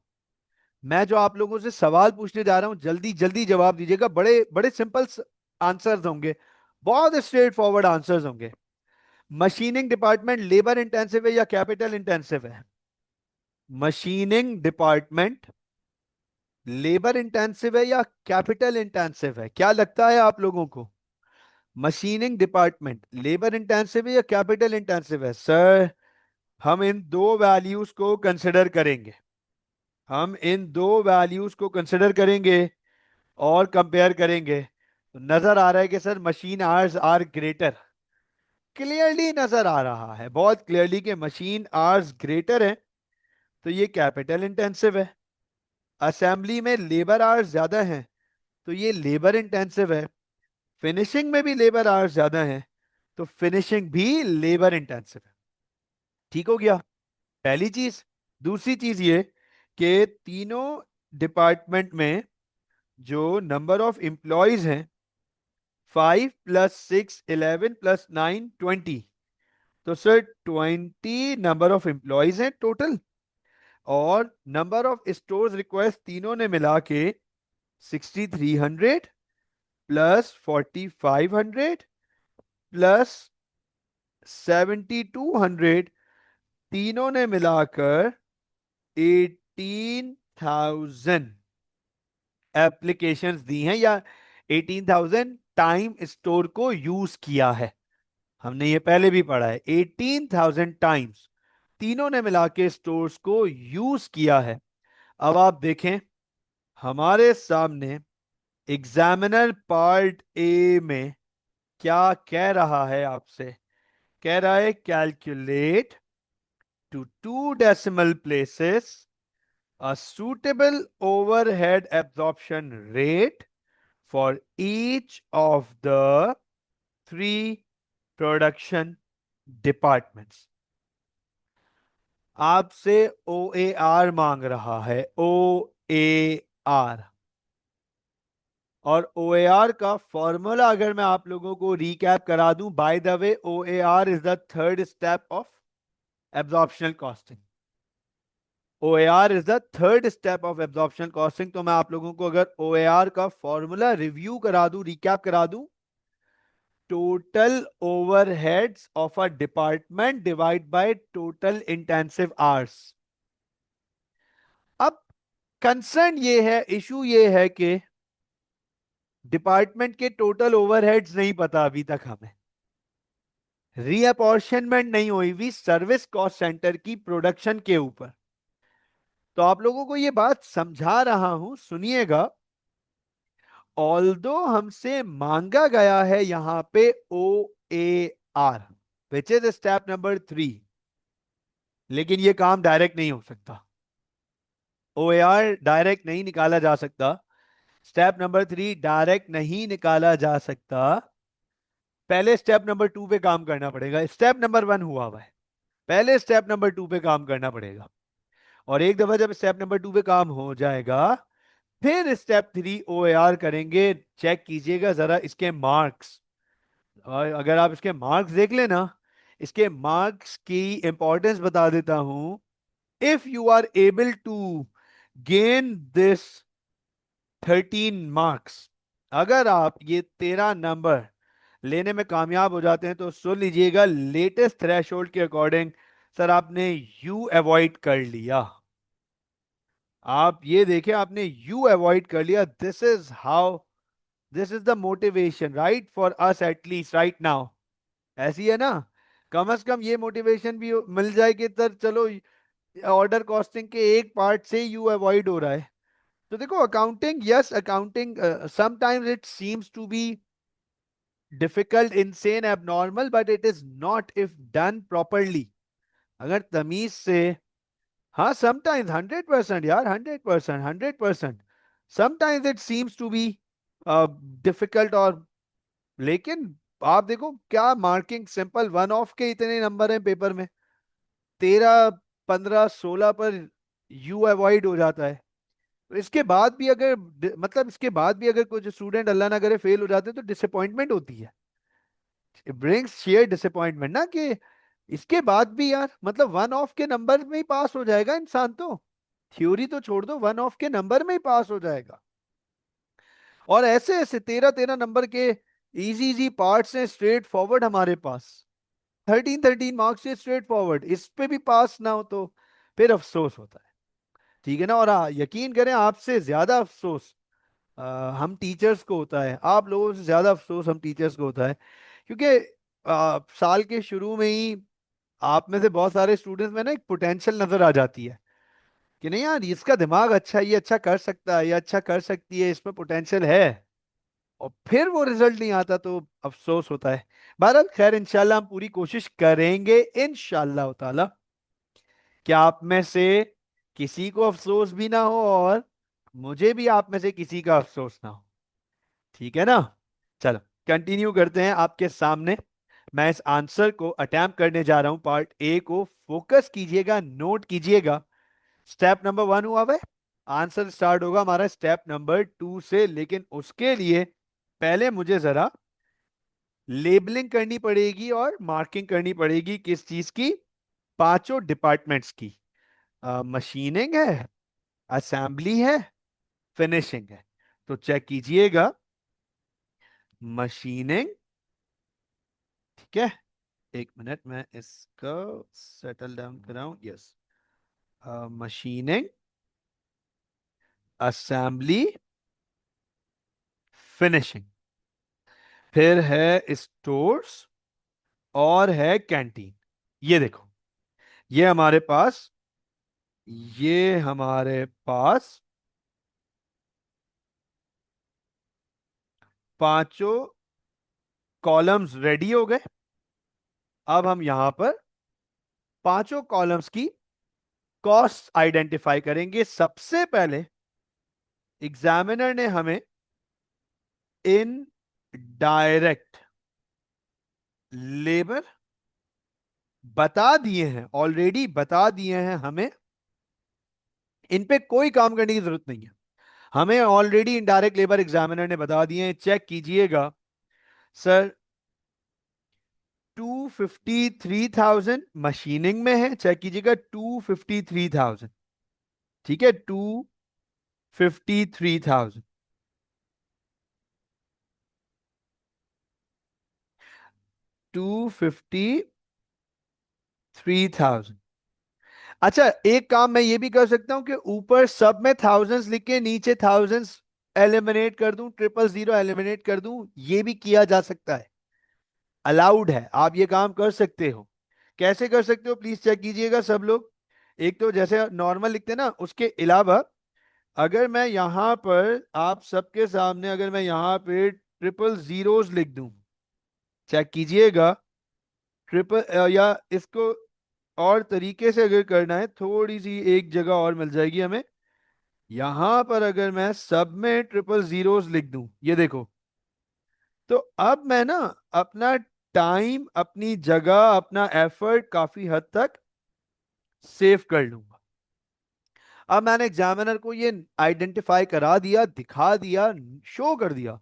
मैं जो आप लोगों से सवाल पूछने जा रहा हूं, जल्दी जल्दी जवाब दीजिएगा। बड़े बड़े सिंपल आंसर्स होंगे, बहुत स्ट्रेट फॉरवर्ड आंसर्स होंगे। मशीनिंग डिपार्टमेंट लेबर इंटेंसिव है या कैपिटल इंटेंसिव है? मशीनिंग डिपार्टमेंट लेबर इंटेंसिव है या कैपिटल इंटेंसिव है? क्या लगता है आप लोगों को? मशीनिंग डिपार्टमेंट लेबर इंटेंसिव है या कैपिटल इंटेंसिव है? सर, हम इन दो वैल्यूज को कंसिडर करेंगे, हम इन दो वैल्यूज को कंसिडर करेंगे और कंपेयर करेंगे। तो नजर आ रहा है कि sir machine hours are greater. Clearly नजर आ रहा है, बहुत क्लियरली, कि मशीन आवर्स ग्रेटर है, तो ये कैपिटल इंटेंसिव है। असेंबली में लेबर आवर्स ज्यादा हैं, तो ये लेबर इंटेंसिव है। फिनिशिंग में भी लेबर आवर्स ज्यादा हैं, तो फिनिशिंग भी लेबर इंटेंसिव है। ठीक हो गया, पहली चीज। दूसरी चीज ये कि तीनों डिपार्टमेंट में जो नंबर ऑफ एम्प्लॉयज हैं, 5 + 6 = 11 + 9 = 20। तो सर 20 नंबर ऑफ एम्प्लॉयज हैं टोटल, और नंबर ऑफ स्टोर्स रिक्वेस्ट तीनों ने मिला के 6300 +4500 +7200, तीनों ने मिलाकर 18,000 एप्लीकेशंस दी हैं, या 18,000 टाइम स्टोर को यूज किया है। हमने ये पहले भी पढ़ा है, 18,000 टाइम्स तीनों ने मिला के स्टोर्स को यूज किया है। अब आप देखें हमारे सामने एग्जामिनर पार्ट ए में क्या कह रहा है आपसे। कह रहा है calculate to 2 decimal places a suitable overhead absorption rate for each of the three production departments। आपसे ओ ए आर मांग रहा है, ओ ए आर। और OAR का फॉर्मूला अगर मैं आप लोगों को रिकैप करा दूं, by the way OAR is the third step of absorptional costing. OAR is the third step of absorptional costing. तो मैं आप लोगों को अगर OAR का फॉर्मूला रिव्यू करा दूं, रिकैप करा दूं, total overheads of a department divide by total intensive hours. अब कंसर्न ये है, इशू ये है कि डिपार्टमेंट के टोटल ओवरहेड्स नहीं पता अभी तक हमें, रीअपॉर्शनमेंट नहीं हुई हुई सर्विस कॉस्ट सेंटर की प्रोडक्शन के ऊपर। तो आप लोगों को ये बात समझा रहा हूं, सुनिएगा। ऑल्दो हमसे मांगा गया है यहां पे OAR which is step number 3, लेकिन ये काम डायरेक्ट नहीं हो सकता। OAR डायरेक्ट नहीं निकाला जा सकता। स्टेप नंबर 3 डायरेक्ट नहीं निकाला जा सकता। पहले स्टेप नंबर 2 पे काम करना पड़ेगा। स्टेप नंबर 1 हुआ हुआ है, पहले स्टेप नंबर 2 पे काम करना पड़ेगा। और एक दफा जब स्टेप नंबर 2 पे काम हो जाएगा, फिर स्टेप 3 OAR करेंगे। चेक कीजिएगा जरा इसके मार्क्स। और अगर आप इसके मार्क्स देख लेना, इसके मार्क्स की इंपॉर्टेंस बता देता हूं। If you are able to gain this 13 marks, अगर आप ये 13 नंबर लेने में कामयाब हो जाते हैं, तो सुन लीजिएगा, लेटेस्ट थ्रेशोल्ड के अकॉर्डिंग सर आपने यू अवॉइड कर लिया। आप ये देखें, आपने यू अवॉइड कर लिया। This is how, this is the motivation right for us at least right now. ऐसी है ना, कम से कम ये मोटिवेशन भी मिल जाए कि सर चलो ऑर्डर कॉस्टिंग के एक पार्ट से यू अवॉइड हो रहा है। तो देखो, accounting, yes accounting sometimes it seems to be difficult, insane, abnormal, but it is not if done properly. अगर तमीज से, हाँ समटाइम्स 100% यार, 100%, 100%। Sometimes it seems to be difficult. और लेकिन आप देखो क्या मार्किंग, सिंपल 1 ऑफ के इतने नंबर हैं पेपर में, 13, 15, 16 पर यू अवॉइड हो जाता है। तो इसके बाद भी अगर मतलब इसके बाद भी अगर कुछ स्टूडेंट अल्लाह ना करे फेल हो जाते हैं, तो डिसअपॉइंटमेंट होती है। इट ब्रिंग्स शेयर डिसअपॉइंटमेंट ना, कि इसके बाद भी यार, मतलब 1 ऑफ के नंबर में ही पास हो जाएगा इंसान तो, थ्योरी तो छोड़ दो, 1 ऑफ के नंबर में ही पास हो जाएगा। और ऐसे ऐसे 13 13 नंबर के इजी इजी पार्ट्स हैं, स्ट्रेट फॉरवर्ड हमारे पास। 13 13 मार्क्स से स्ट्रेट फॉरवर्ड, इस पे भी पास ना हो तो फिर अफसोस होता है। ठीक है ना। और यकीन करें, आपसे ज्यादा अफसोस हम टीचर्स को होता है, आप लोगों से ज्यादा अफसोस हम टीचर्स को होता है। क्योंकि साल के शुरू में ही आप में से बहुत सारे स्टूडेंट्स में ना एक पोटेंशियल नजर आ जाती है कि नहीं यार, इसका दिमाग अच्छा है, ये अच्छा कर सकता है, ये अच्छा कर सकती है, इसमें पोटेंशियल है। और फिर वो रिजल्ट नहीं आता तो अफसोस होता है। बहरहाल खैर, इंशाल्लाह हम पूरी कोशिश करेंगे इंशाल्लाह ताला कि आप में से किसी को अफसोस भी ना हो, और मुझे भी आप में से किसी का अफसोस ना हो। ठीक है ना। चलो कंटिन्यू करते हैं आपके सामने। मैं इस आंसर को अटेम्प्ट करने जा रहा हूं, पार्ट ए को। फोकस कीजिएगा, नोट कीजिएगा। स्टेप नंबर 1 हुआ है, आंसर स्टार्ट होगा हमारा स्टेप नंबर 2 से। लेकिन उसके लिए पहले मुझे जरा लेबलिंग करनी पड़ेगी और मार्किंग करनी पड़ेगी, किस चीज की? पांचों डिपार्टमेंट्स की। मशीनिंग है, असेंबली है, फिनिशिंग है। तो चेक कीजिएगा, मशीनिंग, ठीक है। एक मिनट, मैं इसको सेटल डाउन कराऊं। यस, मशीनिंग, असेंबली, फिनिशिंग, फिर है स्टोर्स, और है कैंटीन। ये देखो, ये हमारे पास, ये हमारे पास पांचों कॉलम्स रेडी हो गए। अब हम यहां पर पांचों कॉलम्स की कॉस्ट आइडेंटिफाई करेंगे। सबसे पहले एग्जामिनर ने हमें इन डायरेक्ट लेबर बता दिए हैं, ऑलरेडी बता दिए हैं हमें, इन पे कोई काम करने की जरूरत नहीं है। हमें ऑलरेडी इनडायरेक्ट लेबर एग्जामिनर ने बता दिए हैं, चेक कीजिएगा सर। 253,000 मशीनिंग में है, चेक कीजिएगा 253,000। ठीक है, 253,000। 253,000। अच्छा, एक काम मैं ये भी कर सकता हूं कि ऊपर सब में थाउजेंड्स लिख के नीचे थाउजेंड्स एलिमिनेट कर दूं, 000 एलिमिनेट कर दूं, ये भी किया जा सकता है, अलाउड है, आप ये काम कर सकते हो। कैसे कर सकते हो प्लीज चेक कीजिएगा सब लोग। एक तो जैसे नॉर्मल लिखते हैं ना, उसके अलावा अगर मैं यहां पर आप सबके सामने अगर मैं यहां पे ट्रिपल जीरोस लिख दूं, चेक कीजिएगा, ट्रिपल या इसको और तरीके से अगर करना है, थोड़ी सी एक जगह और मिल जाएगी हमें। यहां पर अगर मैं सब में ट्रिपल जीरोस लिख दूं, ये देखो, तो अब मैं ना अपना टाइम, अपनी जगह, अपना एफर्ट काफी हद तक सेव कर लूंगा। अब मैंने एग्जामिनर को ये आइडेंटिफाई करा दिया, दिखा दिया, शो कर दिया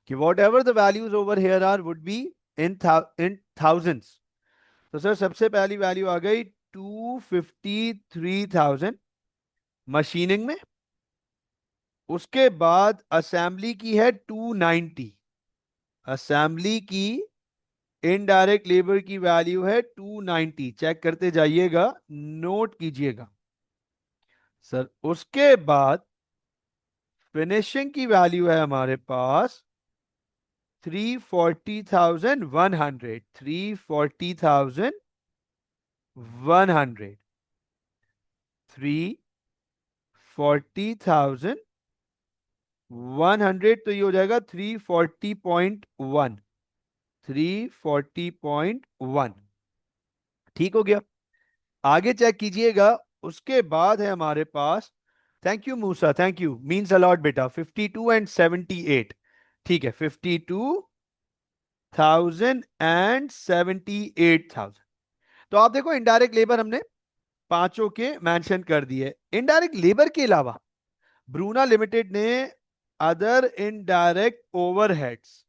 कि whatever the values over here are would be in thousands. तो सर सबसे पहली वैल्यू आ गई 253,000 मशीनिंग में। उसके बाद असेंबली की है 290, असेंबली की इनडायरेक्ट लेबर की वैल्यू है 290, चेक करते जाइएगा, नोट कीजिएगा सर। उसके बाद फिनिशिंग की वैल्यू है हमारे पास 340,100, 340,100, 340,100, तो ये हो जाएगा 340.1, 340.1। ठीक हो गया, आगे चेक कीजिएगा। उसके बाद है हमारे पास, thank you Musa, thank you, means a lot बेटा, 52 एंड 78। ठीक है, 52,078,000। तो आप देखो इनडायरेक्ट लेबर हमने पांचों के मेंशन कर दिए। इनडायरेक्ट लेबर के अलावा ब्रूना लिमिटेड ने other indirect overheads,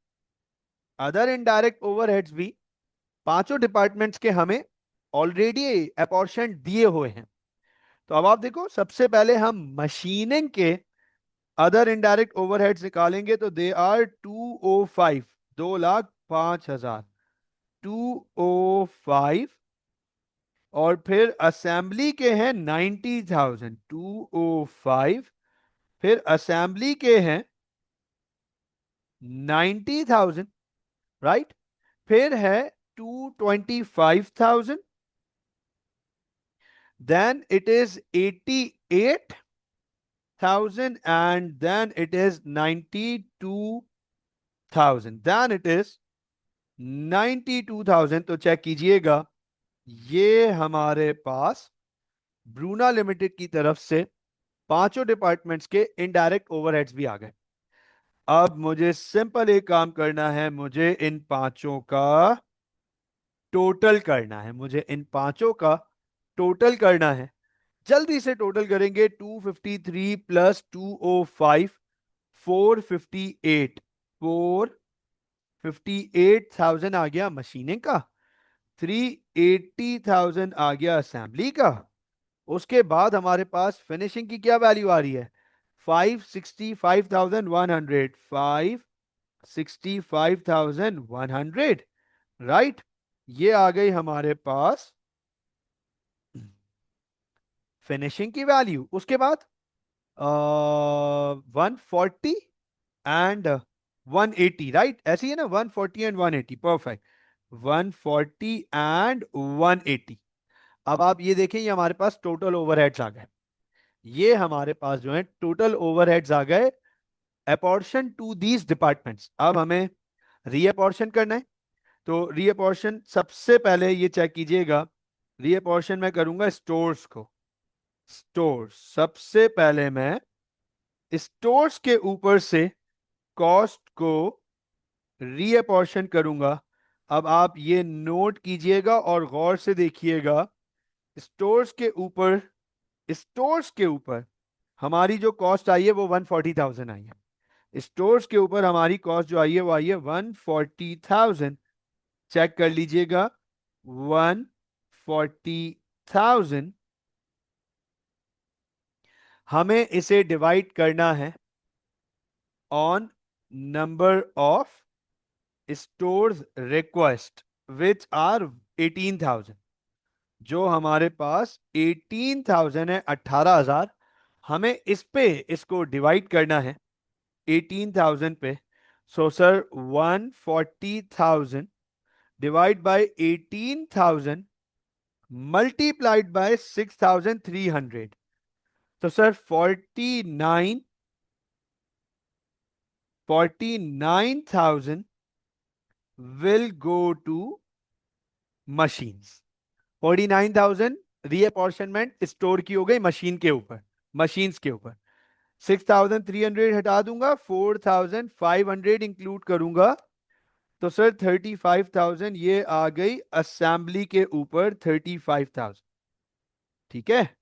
other indirect overheads भी पांचों डिपार्टमेंट्स के हमें ऑलरेडी अपॉर्शन दिए हुए हैं। तो अब आप देखो, सबसे पहले हम मशीनिंग के अदर इनडायरेक्ट ओवरहेड्स निकालेंगे, तो दे आर 205, 2,05,000, 205। और फिर असेंबली के हैं 90,000, 205। फिर असेंबली के हैं 90,000, राइट। फिर है 225,000, then it is 88,000, and then it is 92,000, then it is 92,000। तो चेक कीजिएगा, ये हमारे पास ब्रूना लिमिटेड की तरफ से पांचों डिपार्टमेंट्स के इनडायरेक्ट ओवरहेड्स भी आ गए। अब मुझे सिंपल एक काम करना है, मुझे इन पांचों का टोटल करना है, मुझे इन पांचों का टोटल करना है। जल्दी से टोटल करेंगे, 253 प्लस 205, 458, 458,000 आ गया मशीनिंग का, 380,000 आ गया असेंबली का। उसके बाद हमारे पास फिनिशिंग की क्या वैल्यू आ रही है, 565,100, 565,100, राइट। ये आ गई हमारे पास फिनिशिंग की वैल्यू। उसके बाद 140 एंड 180, राइट, ऐसी है ना, 140 एंड 180, परफेक्ट, 140 एंड 180। अब आप ये देखें, ये हमारे पास टोटल ओवरहेड्स आ गए, ये हमारे पास जो है टोटल ओवरहेड्स आ गए अपॉर्शन टू दीज डिपार्टमेंट्स। अब हमें रीअपॉर्शन करना है, तो रीअपॉर्शन सबसे पहले ये चेक कीजिएगा, रीअपॉर्शन मैं करूंगा स्टोर्स को, स्टोर्स सबसे पहले मैं स्टोर्स के ऊपर से कॉस्ट को रीअपॉर्शन करूंगा। अब आप ये नोट कीजिएगा और गौर से देखिएगा, स्टोर्स के ऊपर, स्टोर्स के ऊपर हमारी जो कॉस्ट आई है वो 140,000 आई है। स्टोर्स के ऊपर हमारी कॉस्ट जो आई है वो आई है 140,000। चेक कर लीजिएगा, 140,000। हमें इसे डिवाइड करना है on number of stores request which are 18,000। जो हमारे पास 18,000 है, 18,000, हमें इस पे इसको डिवाइड करना है 18,000 पे। So sir 140,000 divide by 18,000 multiplied by 6,300। तो sir 49,000 will go to machines। 49,000 reapportionment store की हो गई मशीन के ऊपर, मशीन्स के ऊपर। 6,300 हटा दूंगा, 4,500 इंक्लूड करूंगा, तो सर 35,000 ये आ गई असेंबली के ऊपर 35,000। ठीक है,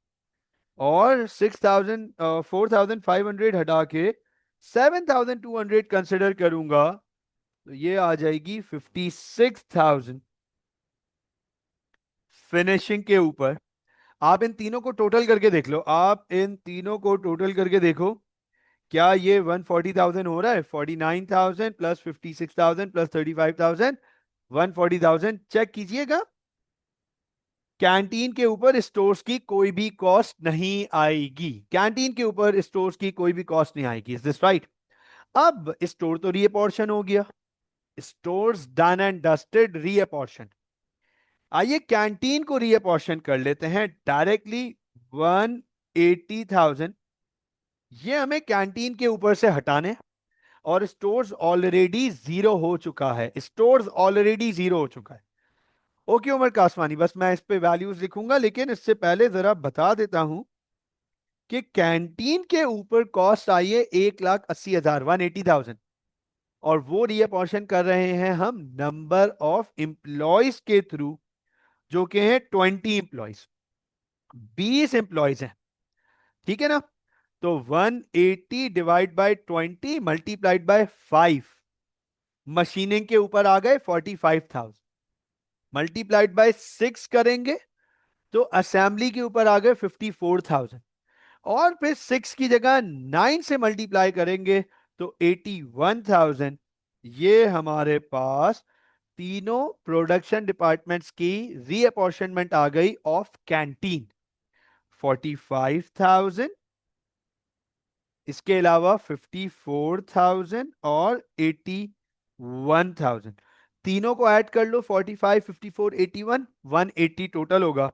और 4,500 हटा के 7,200 कंसिडर करूंगा, तो ये आ जाएगी 56,000 फिनिशिंग के ऊपर। आप इन तीनों को टोटल करके देख लो, आप इन तीनों को टोटल करके देखो, क्या ये 140,000 हो रहा है? 49,000 प्लस 56,000 प्लस 35,000, 140,000। चेक कीजिएगा, कैंटीन के ऊपर स्टोर्स की कोई भी कॉस्ट नहीं आएगी, कैंटीन के ऊपर स्टोर्स की कोई भी कॉस्ट नहीं आएगी। Is this right? अब स्टोर तो रीअपॉर्शन हो गया, स्टोर्स डन एंड डस्टेड, रीअपॉर्शन। आइए कैंटीन को रीअपॉर्शन कर लेते हैं डायरेक्टली। 180,000 ये हमें कैंटीन के ऊपर से हटाने, और स्टोर्स ऑलरेडी जीरो हो चुका है, स्टोर्स ऑलरेडी जीरो हो चुका है। ओके उमर कासवानी, बस मैं इस पे वैल्यूज लिखूंगा, लेकिन इससे पहले जरा बता देता हूं कि कैंटीन के ऊपर कॉस्ट आई है 1,80,000, 180,000, और वो रीअपॉर्शन कर रहे हैं हम नंबर ऑफ एम्प्लॉयज के थ्रू, जो कि है 20 एम्प्लॉयज, 20 एम्प्लॉयज हैं। ठीक है ना? तो 180 divide by 20 multiplied by 5, machining के ऊपर आ गए 45,000, मल्टीप्लाइड बाय 6 करेंगे तो असेंबली के ऊपर आ गए 54,000, और फिर 6 की जगह 9 से मल्टीप्लाई करेंगे तो 81,000। ये हमारे पास तीनों प्रोडक्शन डिपार्टमेंट्स की रीअपॉर्शनमेंट आ गई ऑफ कैंटीन। 45,000, इसके अलावा 54,000 और 81,000, तीनों को ऐड कर लो, 45, 54, 81, 180 टोटल होगा।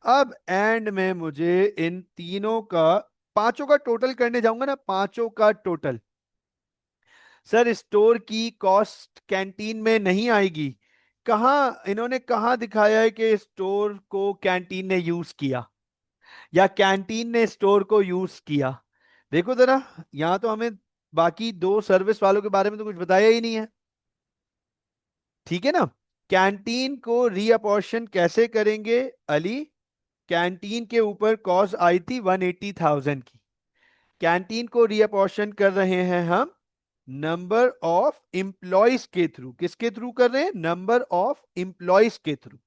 अब एंड में मुझे इन तीनों का, पांचों का टोटल करने जाऊंगा ना, पांचों का टोटल। सर स्टोर की कॉस्ट कैंटीन में नहीं आएगी, कहां इन्होंने कहां दिखाया है कि स्टोर को कैंटीन ने यूज किया या कैंटीन ने स्टोर को यूज किया? देखो जरा, यहां तो हमें बाकी दो सर्विस वालों के बारे में तो कुछ बताया ही नहीं है। ठीक है ना? कैंटीन को रीअपॉर्शन कैसे करेंगे अली? कैंटीन के ऊपर कॉस्ट आई थी 180,000 की, कैंटीन को रीअपॉर्शन कर रहे हैं हम नंबर ऑफ इंप्लॉयज के थ्रू। किसके थ्रू कर रहे हैं? नंबर ऑफ इंप्लॉयज के थ्रू।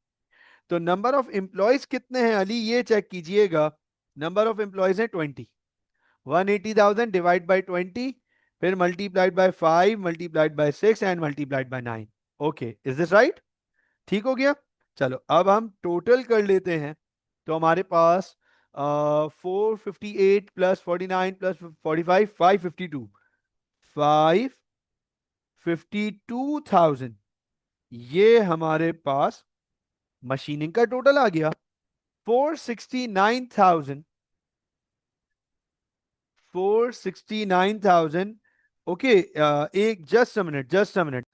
तो नंबर ऑफ इंप्लॉयज कितने हैं अली, ये चेक कीजिएगा। नंबर ऑफ इंप्लॉयज है 20, 180,000 डिवाइड बाय 20, फिर multiplied by 5, multiplied by 6 and multiplied by 9। Okay, is this right? ठीक हो गया। चलो अब हम टोटल कर लेते हैं, तो हमारे पास 458 प्लस 49 प्लस 45, 552, 552,000 ये हमारे पास मशीनिंग का टोटल आ गया। 469,000, 469,000। ओके, एक just a minute, just a minute.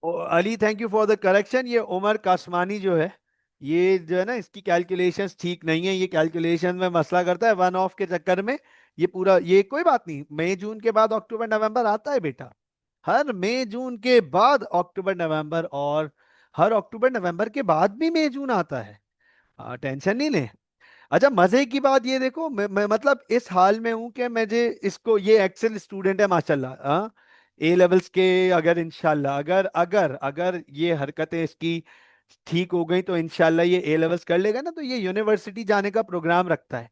Ali thank you for the correction. ये उमर कासमानी जो है, ये जो है ना, इसकी कैलकुलेशंस ठीक नहीं है, ये कैलकुलेशन में मसला करता है वन ऑफ के चक्कर में। ये पूरा, ये कोई बात नहीं, मई जून के बाद अक्टूबर नवंबर आता है बेटा, हर मई जून के बाद अक्टूबर नवंबर, और हर अक्टूबर नवंबर के बाद भी मई जून आता है। टेंशन नहीं लें। अच्छा मजे की बात ये देखो, मैं मतलब इस हाल में हूं कि मुझे इसको, ये एक्सेल स्टूडेंट है माशाल्लाह, हाँ। ए लेवल्स के, अगर इंशाल्लाह अगर अगर अगर ये हरकतें इसकी ठीक हो गई तो इंशाल्लाह ये ए लेवल्स कर लेगा ना, तो ये यूनिवर्सिटी जाने का प्रोग्राम रखता है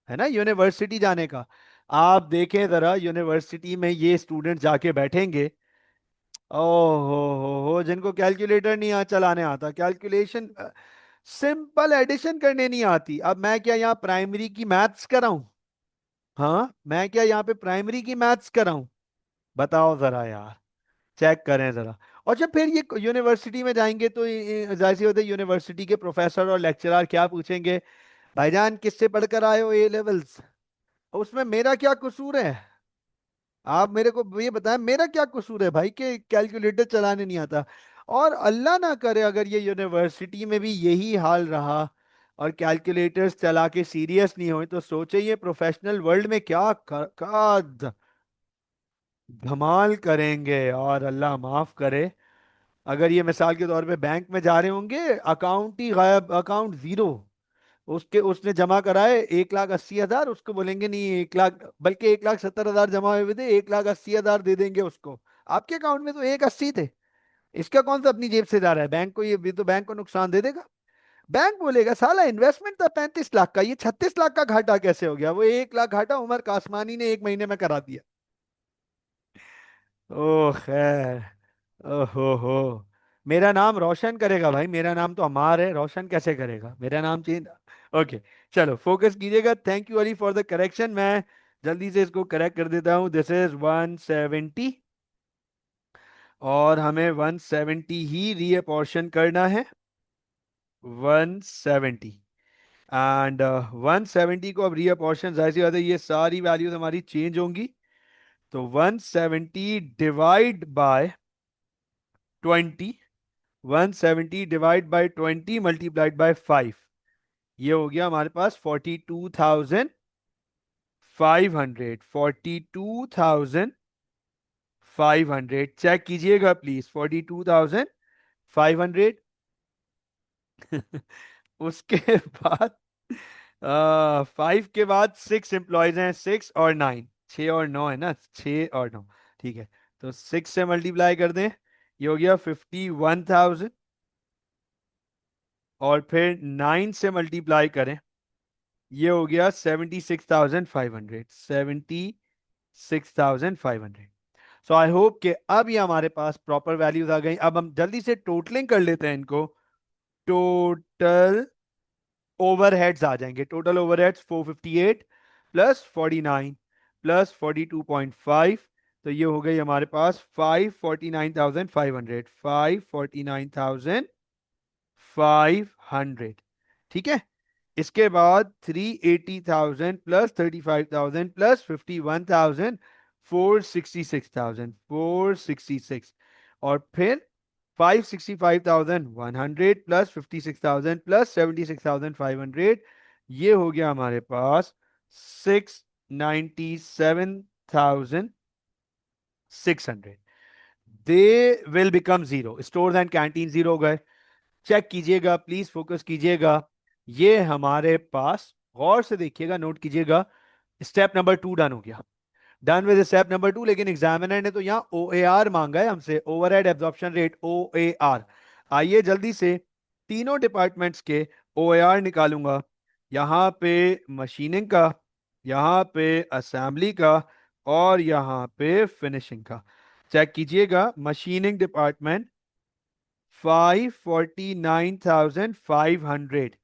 ना, यूनिवर्सिटी जाने का। आप देखें जरा, यूनिवर्सिटी में ये स्टूडेंट जाके बैठेंगे, ओहो हो, जिनको कैलकुलेटर नहीं चलाने आता, कैलकुलेशन, सिंपल एडिशन करने नहीं आती। अब मैं क्या यहाँ प्राइमरी की मैथ्स कराऊं? हाँ, मैं क्या यहाँ पे प्राइमरी की मैथ्स कराऊं? बताओ जरा यार, चेक करें जरा। और जब फिर ये यूनिवर्सिटी में जाएंगे तो जाहिर सी बात है, यूनिवर्सिटी के प्रोफेसर और लेक्चरर क्या पूछेंगे? भाईजान किससे पढ़कर आए हो ए लेवल्स? उसमें मेरा क्या कसूर है? आप मेरे को ये बताएं, मेरा क्या कसूर है भाई कि कैलकुलेटर चलाने नहीं आता? और अल्लाह ना करे अगर ये यूनिवर्सिटी में भी यही हाल रहा और कैलकुलेटर्स चला के सीरियस नहीं हुए, तो सोचे ये प्रोफेशनल वर्ल्ड में क्या धमाल करेंगे। और अल्लाह माफ करे, अगर ये मिसाल के तौर पे बैंक में जा रहे होंगे, अकाउंट ही गायब, अकाउंट जीरो, उसके उसने जमा कराए 1,80,000, उसको बोलेंगे नहीं 1 लाख, बल्कि 1,70,000 जमा हुए थे, 1,80,000 दे देंगे उसको। आपके अकाउंट में तो 1,80 थे, इसका कौन सा अपनी जेब से जा रहा है? बैंक को, ये भी तो बैंक को नुकसान दे देगा। बैंक बोलेगा साला इन्वेस्टमेंट था 35 लाख का, ये 36 लाख का घाटा कैसे हो गया? वो 1 लाख घाटा उमर कासमानी ने 1 महीने में करा दिया। ओ खैर, ओहो हो, मेरा नाम रोशन करेगा भाई, मेरा नाम तो अमार है, रोशन कैसे करेगा? मेरा नाम चेंज। ओके, चलो फोकस कीजिएगा। Thank you Ali for the correction. मैं जल्दी से इसको करेक्ट कर देता हूँ। दिस इज 170, और हमें 170 ही रीअपोर्शन करना है, 170। एंड 170 को अब रीअपोर्शन, जाहिर सी बात है ये सारी वैल्यूज हमारी चेंज होंगी। तो 170 divide by 20, 170 divide by 20 multiplied by 5, ये हो गया हमारे पास 42,500, 42,500। चेक कीजिएगा प्लीज, 42,500। उसके बाद 5 के बाद 6 एम्प्लॉयज हैं, 6 और 9, 6 और 9 है ना, 6 और 9, ठीक है। तो 6 से मल्टीप्लाई कर दें, ये हो गया 51,000, और फिर 9 से मल्टीप्लाई करें, ये हो गया 76,500, 76,500। सो आई होप कि अब ये हमारे पास प्रॉपर वैल्यूज आ गई। अब हम जल्दी से टोटलिंग कर लेते हैं इनको। टोटल ओवरहेड्स आ जाएंगे, टोटल ओवरहेड्स 458 प्लस 49 प्लस 42.5, तो ये हो गई हमारे पास 549,500, 549,500, ठीक है। इसके बाद 380,000 प्लस 35,000 प्लस 51,000, 466,000, 466, और फिर 565,100 प्लस 56,000 प्लस 76,500, ये हो गया हमारे पास 697,600। They will become zero, stores and canteen zero हो गए। चेक कीजिएगा प्लीज, फोकस कीजिएगा। ये हमारे पास, गौर से देखिएगा, नोट कीजिएगा, स्टेप नंबर 2 डन हो गया। डन विद स्टेप नंबर 2, लेकिन एग्जामिनर ने तो यहाँ ओ ए आर मांगा है हमसे, overhead absorption rate, O A R. आइए जल्दी से तीनों डिपार्टमेंट्स के ओ ए आर निकालूंगा। यहाँ पे मशीनिंग का, यहाँ पे असेंबली का, और यहाँ पे फिनिशिंग का। चेक कीजिएगा, मशीनिंग डिपार्टमेंट 549,500,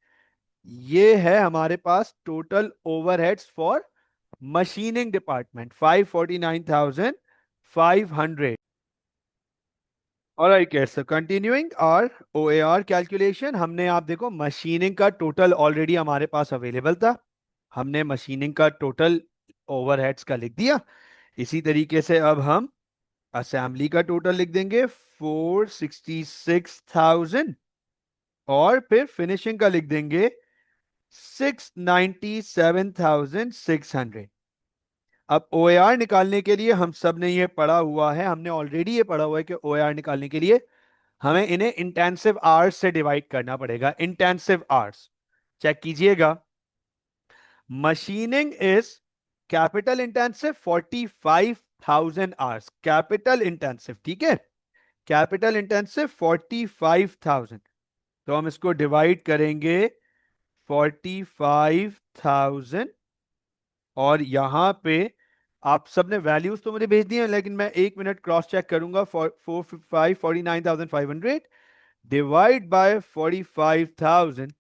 ये है हमारे पास total overheads for machining department, 549,500। Alright sir, continuing our OAR calculation, हमने, आप देखो, मशीनिंग का टोटल ऑलरेडी हमारे पास अवेलेबल था, हमने मशीनिंग का टोटल ओवरहेड्स का लिख दिया। इसी तरीके से अब हम असेंबली का टोटल लिख देंगे, 466,000, और फिर फिनिशिंग का लिख देंगे 697,600। अब ओएआर निकालने के लिए हम सब ने ये पढ़ा हुआ है, हमने ऑलरेडी ये पढ़ा हुआ है कि ओएआर निकालने के लिए हमें इन्हें इंटेंसिव आवर्स से डिवाइड करना पड़ेगा, इंटेंसिव आवर्स। चेक कीजिएगा, machining is capital intensive 45,000 hours, capital intensive, ठीक है, कैपिटल इंटेंसिव 45,000। तो हम इसको डिवाइड करेंगे 45,000, और यहां पे आप सबने वैल्यूज तो मुझे भेज दिए हैं, लेकिन मैं 1 मिनट क्रॉस चेक करूंगा। 49,500 डिवाइड बाय 45,000,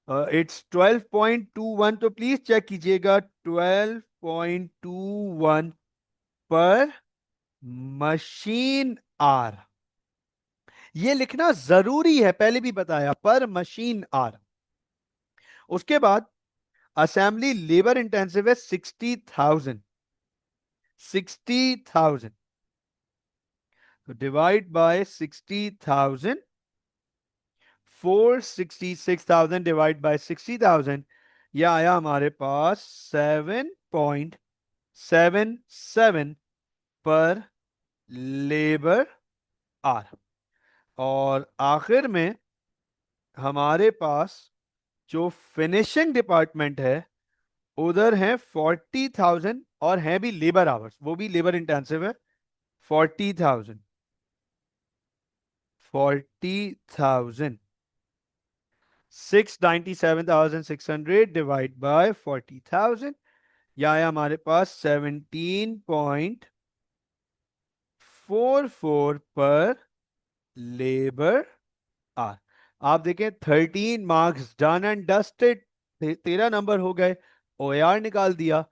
इट्स 12.21। तो प्लीज चेक कीजिएगा, 12.21 पर मशीन आर। ये लिखना जरूरी है, पहले भी बताया, पर मशीन आर। उसके बाद असेंबली लेबर इंटेंसिव है 60,000, 60,000, तो डिवाइड बाय 60,000, 466,000 डिवाइड बाय 60,000, यह आया हमारे पास 7.77 पर लेबर आर। और आखिर में हमारे पास जो फिनिशिंग डिपार्टमेंट है, उधर है 40,000, और है भी लेबर आवर्स, वो भी लेबर इंटेंसिव है। 40,000, 40,000, 697,600 डिवाइड बाय 40,000, यह आया हमारे पास 17.44 पर लेबर आर। आप देखें, 13 marks done and dusted, 13 number हो गए, ओआर निकाल दिया।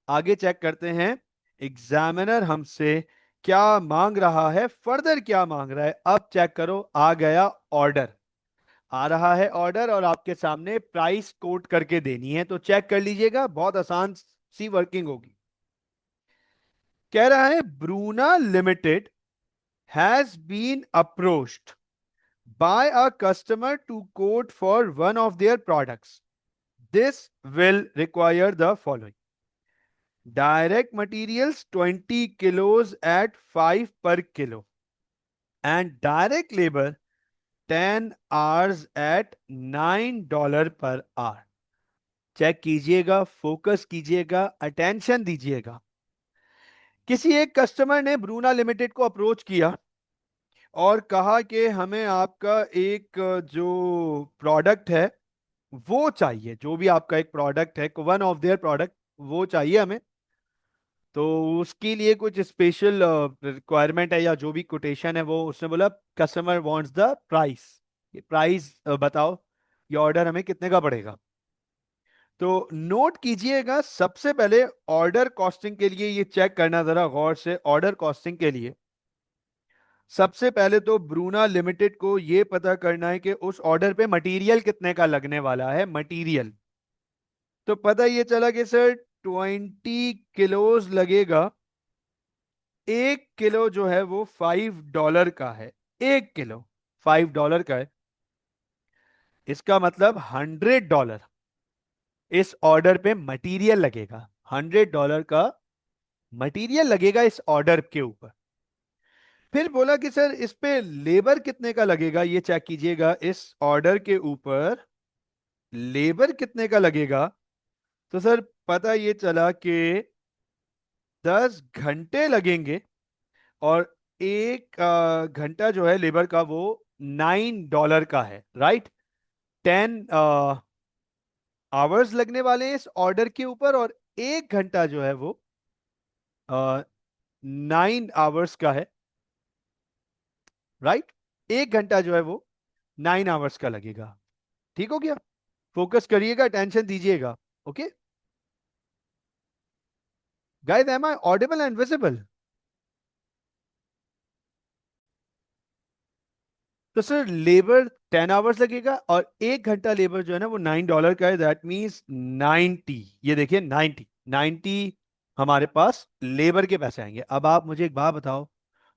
आगे चेक करते हैं एग्जामिनर हमसे क्या मांग रहा है, फर्दर क्या मांग रहा है। अब चेक करो, आ गया ऑर्डर, आ रहा है ऑर्डर, और आपके सामने प्राइस कोट करके देनी है, तो चेक कर लीजिएगा, बहुत आसान सी वर्किंग होगी। कह रहा है Bruna limited has been approached by a customer to quote for one of their products. This will require the following: direct materials 20 kilos at 5 per kilo, and direct labor 10 hours at $9 per hour. Check कीजिएगा, focus कीजिएगा, attention दीजिएगा। किसी एक customer ने Bruna limited को approach किया और कहा कि हमें आपका एक जो प्रोडक्ट है वो चाहिए, जो भी आपका एक प्रोडक्ट है, वन ऑफ देयर प्रोडक्ट, वो चाहिए हमें। तो उसके लिए कुछ स्पेशल रिक्वायरमेंट है या जो भी कोटेशन है, वो उसने बोला कस्टमर वांट्स द प्राइस, ये प्राइस बताओ, ये ऑर्डर हमें कितने का पड़ेगा। तो नोट कीजिएगा, सबसे पहले ऑर्डर कॉस्टिंग के लिए ये चेक करना जरा गौर से। ऑर्डर कॉस्टिंग के लिए सबसे पहले तो ब्रूना लिमिटेड को ये पता करना है कि उस ऑर्डर पे मटेरियल कितने का लगने वाला है, मटेरियल। तो पता ये चला कि सर 20 किलोज लगेगा, 1 किलो जो है वो $5 का है, 1 किलो $5 का है, इसका मतलब $100 इस ऑर्डर पे मटेरियल लगेगा, $100 का मटेरियल लगेगा इस ऑर्डर के ऊपर। फिर बोला कि सर इस पे लेबर कितने का लगेगा, ये चेक कीजिएगा, इस ऑर्डर के ऊपर लेबर कितने का लगेगा। तो सर पता ये चला कि 10 घंटे लगेंगे, और एक घंटा जो है लेबर का वो $9 का है, राइट। 10 आवर्स लगने वाले हैं इस ऑर्डर के ऊपर, और एक घंटा जो है वो 9 आवर्स का है, राइट। एक घंटा जो है वो 9 आवर्स का लगेगा। ठीक हो गया, फोकस करिएगा, टेंशन दीजिएगा। Okay guys, am I audible and visible? तो सर लेबर 10 आवर्स लगेगा, और एक घंटा लेबर जो है ना वो $9 का है, दैट मीन्स 90। ये देखिए 90 हमारे पास लेबर के पैसे आएंगे। अब आप मुझे एक बात बताओ,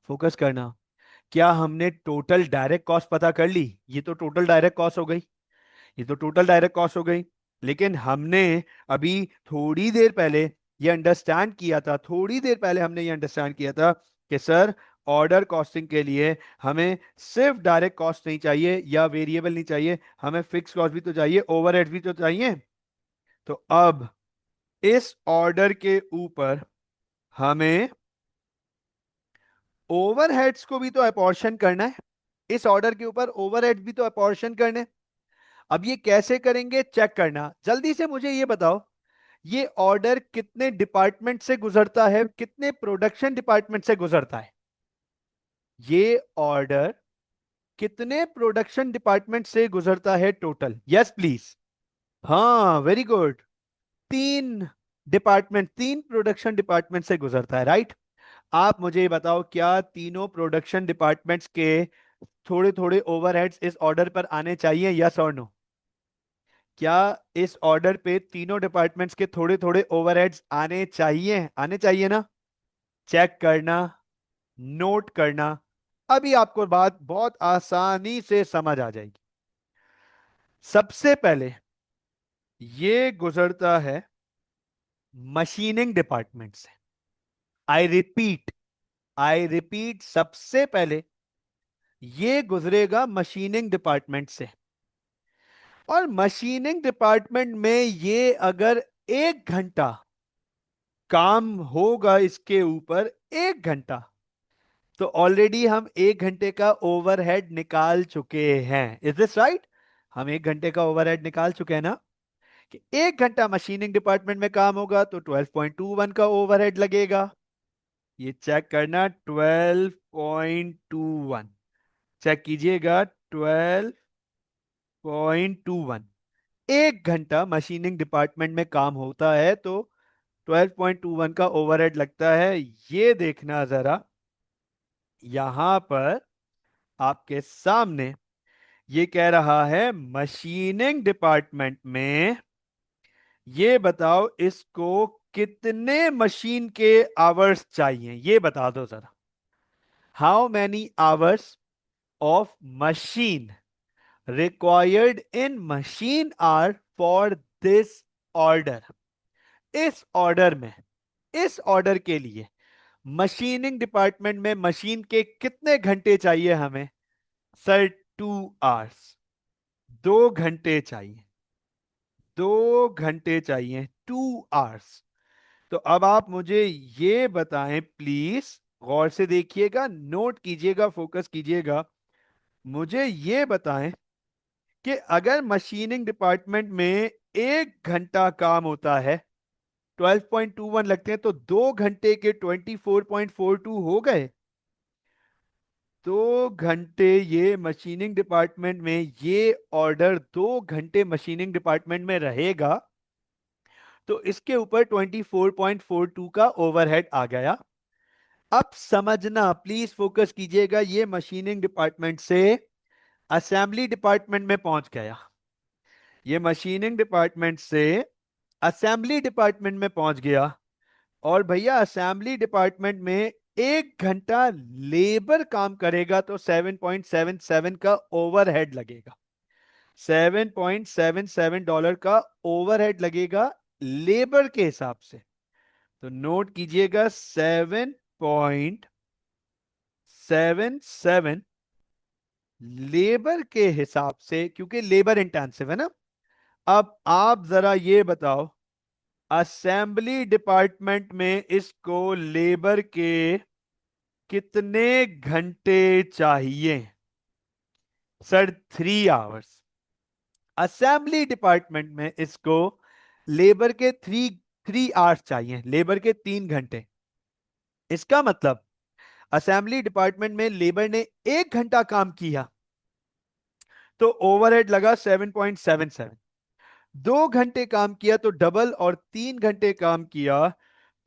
फोकस करना, क्या हमने टोटल डायरेक्ट कॉस्ट पता कर ली? ये तो टोटल डायरेक्ट कॉस्ट हो गई, ये तो टोटल डायरेक्ट कॉस्ट हो गई। लेकिन हमने अभी थोड़ी देर पहले ये अंडरस्टैंड किया था, थोड़ी देर पहले हमने ये अंडरस्टैंड किया था कि सर ऑर्डर कॉस्टिंग के लिए हमें सिर्फ डायरेक्ट कॉस्ट नहीं चाहिए या वेरिएबल नहीं चाहिए, हमें फिक्स कॉस्ट भी तो चाहिए, ओवरहेड भी तो चाहिए। तो अब इस ऑर्डर के ऊपर हमें ओवरहेड्स को भी तो अपॉर्शन करना है। इस ऑर्डर के ऊपर ओवरहेड्स भी तो अपॉर्शन करने। अब ये कैसे करेंगे चेक करना। जल्दी से मुझे ये बताओ, ये ऑर्डर कितने डिपार्टमेंट से गुजरता है, कितने प्रोडक्शन डिपार्टमेंट से गुजरता है? ये ऑर्डर कितने प्रोडक्शन डिपार्टमेंट से गुजरता है टोटल? Yes please. हाँ वेरी गुड। तीन डिपार्टमेंट, तीन प्रोडक्शन डिपार्टमेंट से गुजरता है, राइट। आप मुझे ये बताओ, क्या तीनों प्रोडक्शन डिपार्टमेंट्स के थोड़े थोड़े ओवरहेड्स इस ऑर्डर पर आने चाहिए? यस और नो? क्या इस ऑर्डर पे तीनों डिपार्टमेंट्स के थोड़े थोड़े ओवरहेड्स आने चाहिए? आने चाहिए ना? चेक करना, नोट करना। अभी आपको बात बहुत आसानी से समझ आ जाएगी। सबसे पहले ये गुजरता है मशीनिंग डिपार्टमेंट से। आई रिपीट, आई रिपीट, सबसे पहले ये गुजरेगा मशीनिंग डिपार्टमेंट से। और मशीनिंग डिपार्टमेंट में ये अगर 1 घंटा काम होगा इसके ऊपर, 1 घंटा, तो ऑलरेडी हम 1 घंटे का ओवरहेड निकाल चुके हैं। Is this right? हम 1 घंटे का ओवरहेड निकाल चुके हैं ना। कि 1 घंटा मशीनिंग डिपार्टमेंट में काम होगा तो 12.21 का ओवरहेड लगेगा। ये चेक करना, 12.21 चेक कीजिएगा। 12.21, 1 घंटा मशीनिंग डिपार्टमेंट में काम होता है तो 12.21 का ओवरहेड लगता है। ये देखना जरा, यहां पर आपके सामने ये कह रहा है मशीनिंग डिपार्टमेंट में, ये बताओ इसको कितने मशीन के आवर्स चाहिए, ये बता दो जरा। How many hours of machine required in machine are for this order? इस ऑर्डर में, इस ऑर्डर के लिए मशीनिंग डिपार्टमेंट में मशीन के कितने घंटे चाहिए हमें? सर 2 आवर्स, 2 घंटे चाहिए, 2 घंटे चाहिए, 2 आवर्स। तो अब आप मुझे ये बताएं प्लीज, गौर से देखिएगा, नोट कीजिएगा, फोकस कीजिएगा। मुझे ये बताएं कि अगर मशीनिंग डिपार्टमेंट में 1 घंटा काम होता है, 12.21 लगते हैं, तो 2 घंटे के 24.42 हो गए। 2 घंटे ये मशीनिंग डिपार्टमेंट में, ये ऑर्डर 2 घंटे मशीनिंग डिपार्टमेंट में रहेगा तो इसके ऊपर 24.42 का ओवरहेड आ गया। अब समझना, प्लीज फोकस कीजिएगा, ये मशीनिंग डिपार्टमेंट से असेंबली डिपार्टमेंट में पहुंच गया। ये मशीनिंग डिपार्टमेंट से असेंबली डिपार्टमेंट में पहुंच गया। और भैया असेंबली डिपार्टमेंट में 1 घंटा लेबर काम करेगा तो 7.77 का ओवरहेड लगेगा। $7.77 का ओवरहेड लगेगा लेबर के हिसाब से। तो नोट कीजिएगा, 7.77 लेबर के हिसाब से, क्योंकि लेबर इंटेंसिव है ना। अब आप जरा ये बताओ, असेंबली डिपार्टमेंट में इसको लेबर के कितने घंटे चाहिए? Sir 3 hours. असेंबली डिपार्टमेंट में इसको लेबर के थ्री थ्री आवर्स चाहिए, लेबर के 3 घंटे। इसका मतलब असेंबली डिपार्टमेंट में लेबर ने 1 घंटा काम किया तो ओवरहेड लगा 7.77। 2 घंटे काम किया तो डबल, और 3 घंटे काम किया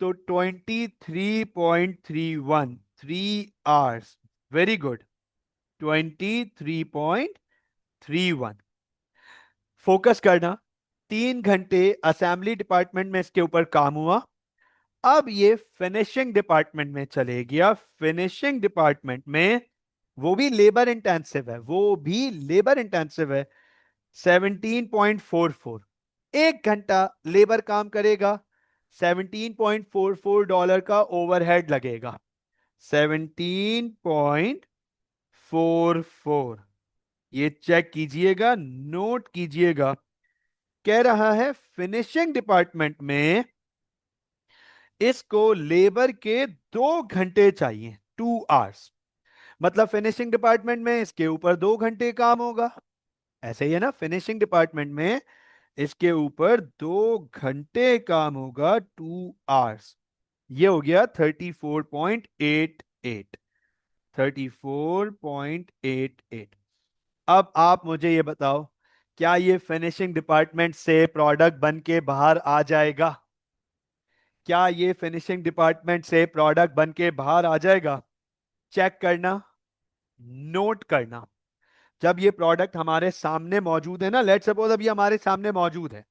तो 23.31, 3 आवर्स। Very good, 23.31। फोकस करना, 3 घंटे असेंबली डिपार्टमेंट में इसके ऊपर काम हुआ। अब ये फिनिशिंग डिपार्टमेंट में चले गया। फिनिशिंग डिपार्टमेंट में वो भी लेबर इंटेंसिव है, वो भी लेबर इंटेंसिव है। 17.44, 1 घंटा लेबर काम करेगा, $17.44 का ओवरहेड लगेगा। 17.44, ये चेक कीजिएगा, नोट कीजिएगा कह रहा है फिनिशिंग डिपार्टमेंट में इसको लेबर के 2 घंटे चाहिए, 2 आवर्स। मतलब फिनिशिंग डिपार्टमेंट में इसके ऊपर 2 घंटे काम होगा, ऐसे ही है ना। फिनिशिंग डिपार्टमेंट में इसके ऊपर 2 घंटे काम होगा, 2 आवर्स। ये हो गया 34.88, 34.88। अब आप मुझे ये बताओ, क्या ये फिनिशिंग डिपार्टमेंट से प्रोडक्ट बन के बाहर आ जाएगा? क्या ये फिनिशिंग डिपार्टमेंट से प्रोडक्ट बन के बाहर आ जाएगा? चेक करना, नोट करना। जब ये प्रोडक्ट हमारे सामने मौजूद है ना, लेट सपोज अब ये हमारे सामने मौजूद है,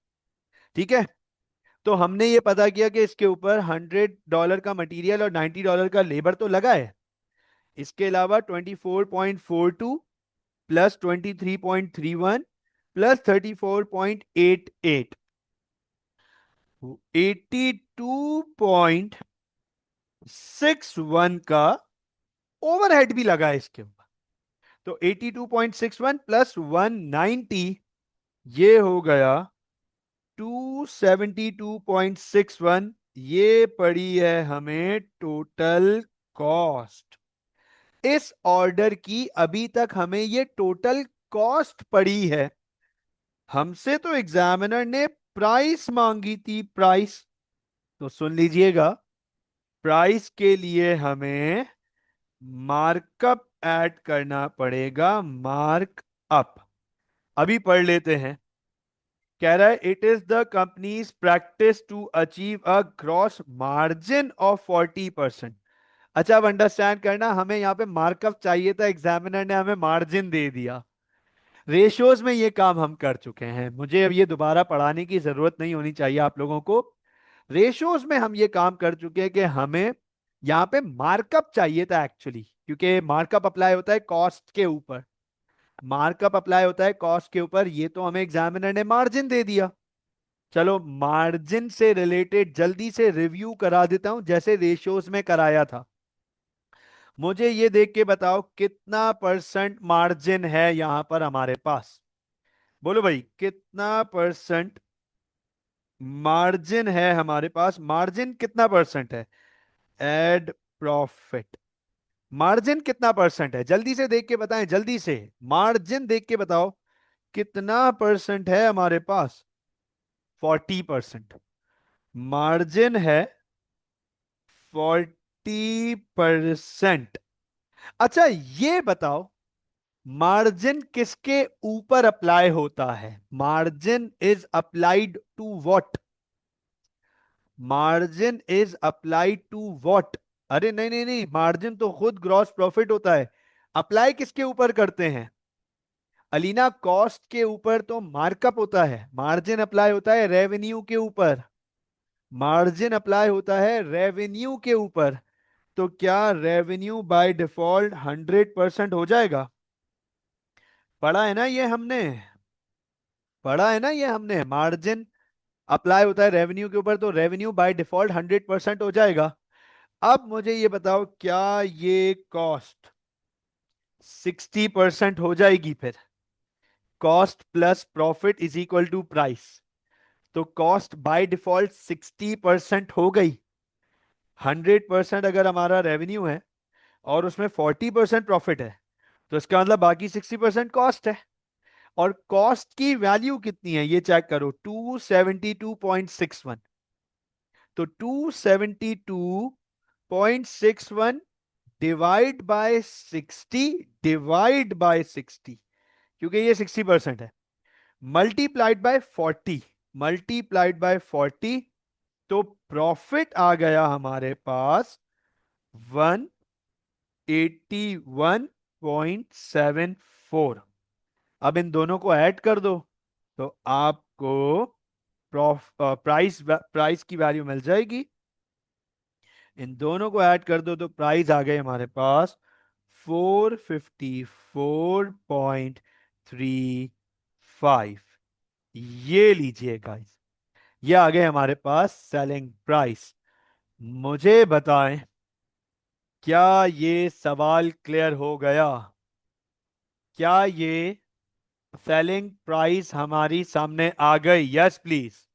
ठीक है। तो हमने ये पता किया कि इसके ऊपर $100 का मटेरियल और $90 का लेबर तो लगा है। इसके अलावा 24.42 प्लस 23.31 प्लस 34.88, 82.61 का ओवरहेड भी लगा है इसके ऊपर। तो 82.61 प्लस 190, ये हो गया 272.61। ये पड़ी है हमें टोटल कॉस्ट। इस ऑर्डर की अभी तक हमें ये टोटल कॉस्ट पड़ी है। हमसे तो एग्जामिनर ने प्राइस मांगी थी, प्राइस। तो सुन लीजिएगा, प्राइस के लिए हमें मार्कअप ऐड करना पड़ेगा, मार्कअप। अभी पढ़ लेते हैं। कह रहा है it is the company's practice to achieve a gross margin of 40%। अच्छा, अब अंडरस्टैंड करना, हमें यहाँ पे मार्कअप चाहिए था, एग्जामिनर ने हमें मार्जिन दे दिया। रेशियोज में ये काम हम कर चुके हैं, मुझे अब ये दोबारा पढ़ाने की जरूरत नहीं होनी चाहिए आप लोगों को। रेशियोज में हम ये काम कर चुके हैं कि हमें यहाँ पे मार्कअप चाहिए था एक्चुअली, क्योंकि मार्कअप अप्लाई होता है कॉस्ट के ऊपर। मार्कअप अप्लाई होता है कॉस्ट के ऊपर, ये तो हमें एग्जामिनर ने मार्जिन दे दिया। चलो मार्जिन से रिलेटेड जल्दी से रिव्यू करा देता हूं, जैसे रेशियोज में कराया था। मुझे ये देख के बताओ कितना परसेंट मार्जिन है यहां पर हमारे पास। बोलो भाई, कितना परसेंट मार्जिन है हमारे पास? मार्जिन कितना परसेंट है? Add profit. मार्जिन कितना परसेंट है? जल्दी से देख के बताएं, जल्दी से मार्जिन देख के बताओ कितना परसेंट है हमारे पास। 40%। मार्जिन है 40%। अच्छा ये बताओ, मार्जिन किसके ऊपर अप्लाई होता है? Margin is applied to what? Margin is applied to what? अरे नहीं नहीं नहीं, मार्जिन तो खुद ग्रॉस प्रॉफिट होता है। अप्लाई किसके ऊपर करते हैं अलीना? कॉस्ट के ऊपर तो मार्कअप होता है। मार्जिन अप्लाई होता है रेवेन्यू के ऊपर। मार्जिन अप्लाई होता है रेवेन्यू के ऊपर। तो क्या रेवेन्यू बाय डिफॉल्ट 100% हो जाएगा? पढ़ा है ना ये हमने, पढ़ा है ना ये हमने। मार्जिन अप्लाई होता है रेवेन्यू के ऊपर, तो रेवेन्यू बाय डिफॉल्ट 100% हो जाएगा। अब मुझे ये बताओ, क्या ये कॉस्ट 60% हो जाएगी? फिर cost plus profit is equal to price. तो कॉस्ट बाय डिफॉल्ट 60% हो गई। 100% अगर हमारा रेवेन्यू है और उसमें 40% प्रॉफिट है, तो इसका मतलब बाकी 60% कॉस्ट है। और कॉस्ट की वैल्यू कितनी है ये चेक करो, 272.61। तो 272.61 डिवाइड बाय 60, डिवाइड बाय 60, क्योंकि ये 60% है, मल्टीप्लाइड बाय 40, मल्टीप्लाइड बाय 40। तो प्रॉफिट आ गया हमारे पास 181.74। अब इन दोनों को ऐड कर दो, तो आपको प्राइस की वैल्यू मिल जाएगी। इन दोनों को ऐड कर दो तो प्राइस आ गए हमारे पास 454.35। ये लीजिए गाइस, ये आ गए हमारे पास सेलिंग प्राइस। मुझे बताएं, क्या ये सवाल क्लियर हो गया? क्या ये सेलिंग प्राइस हमारी सामने आ गई, यस प्लीज।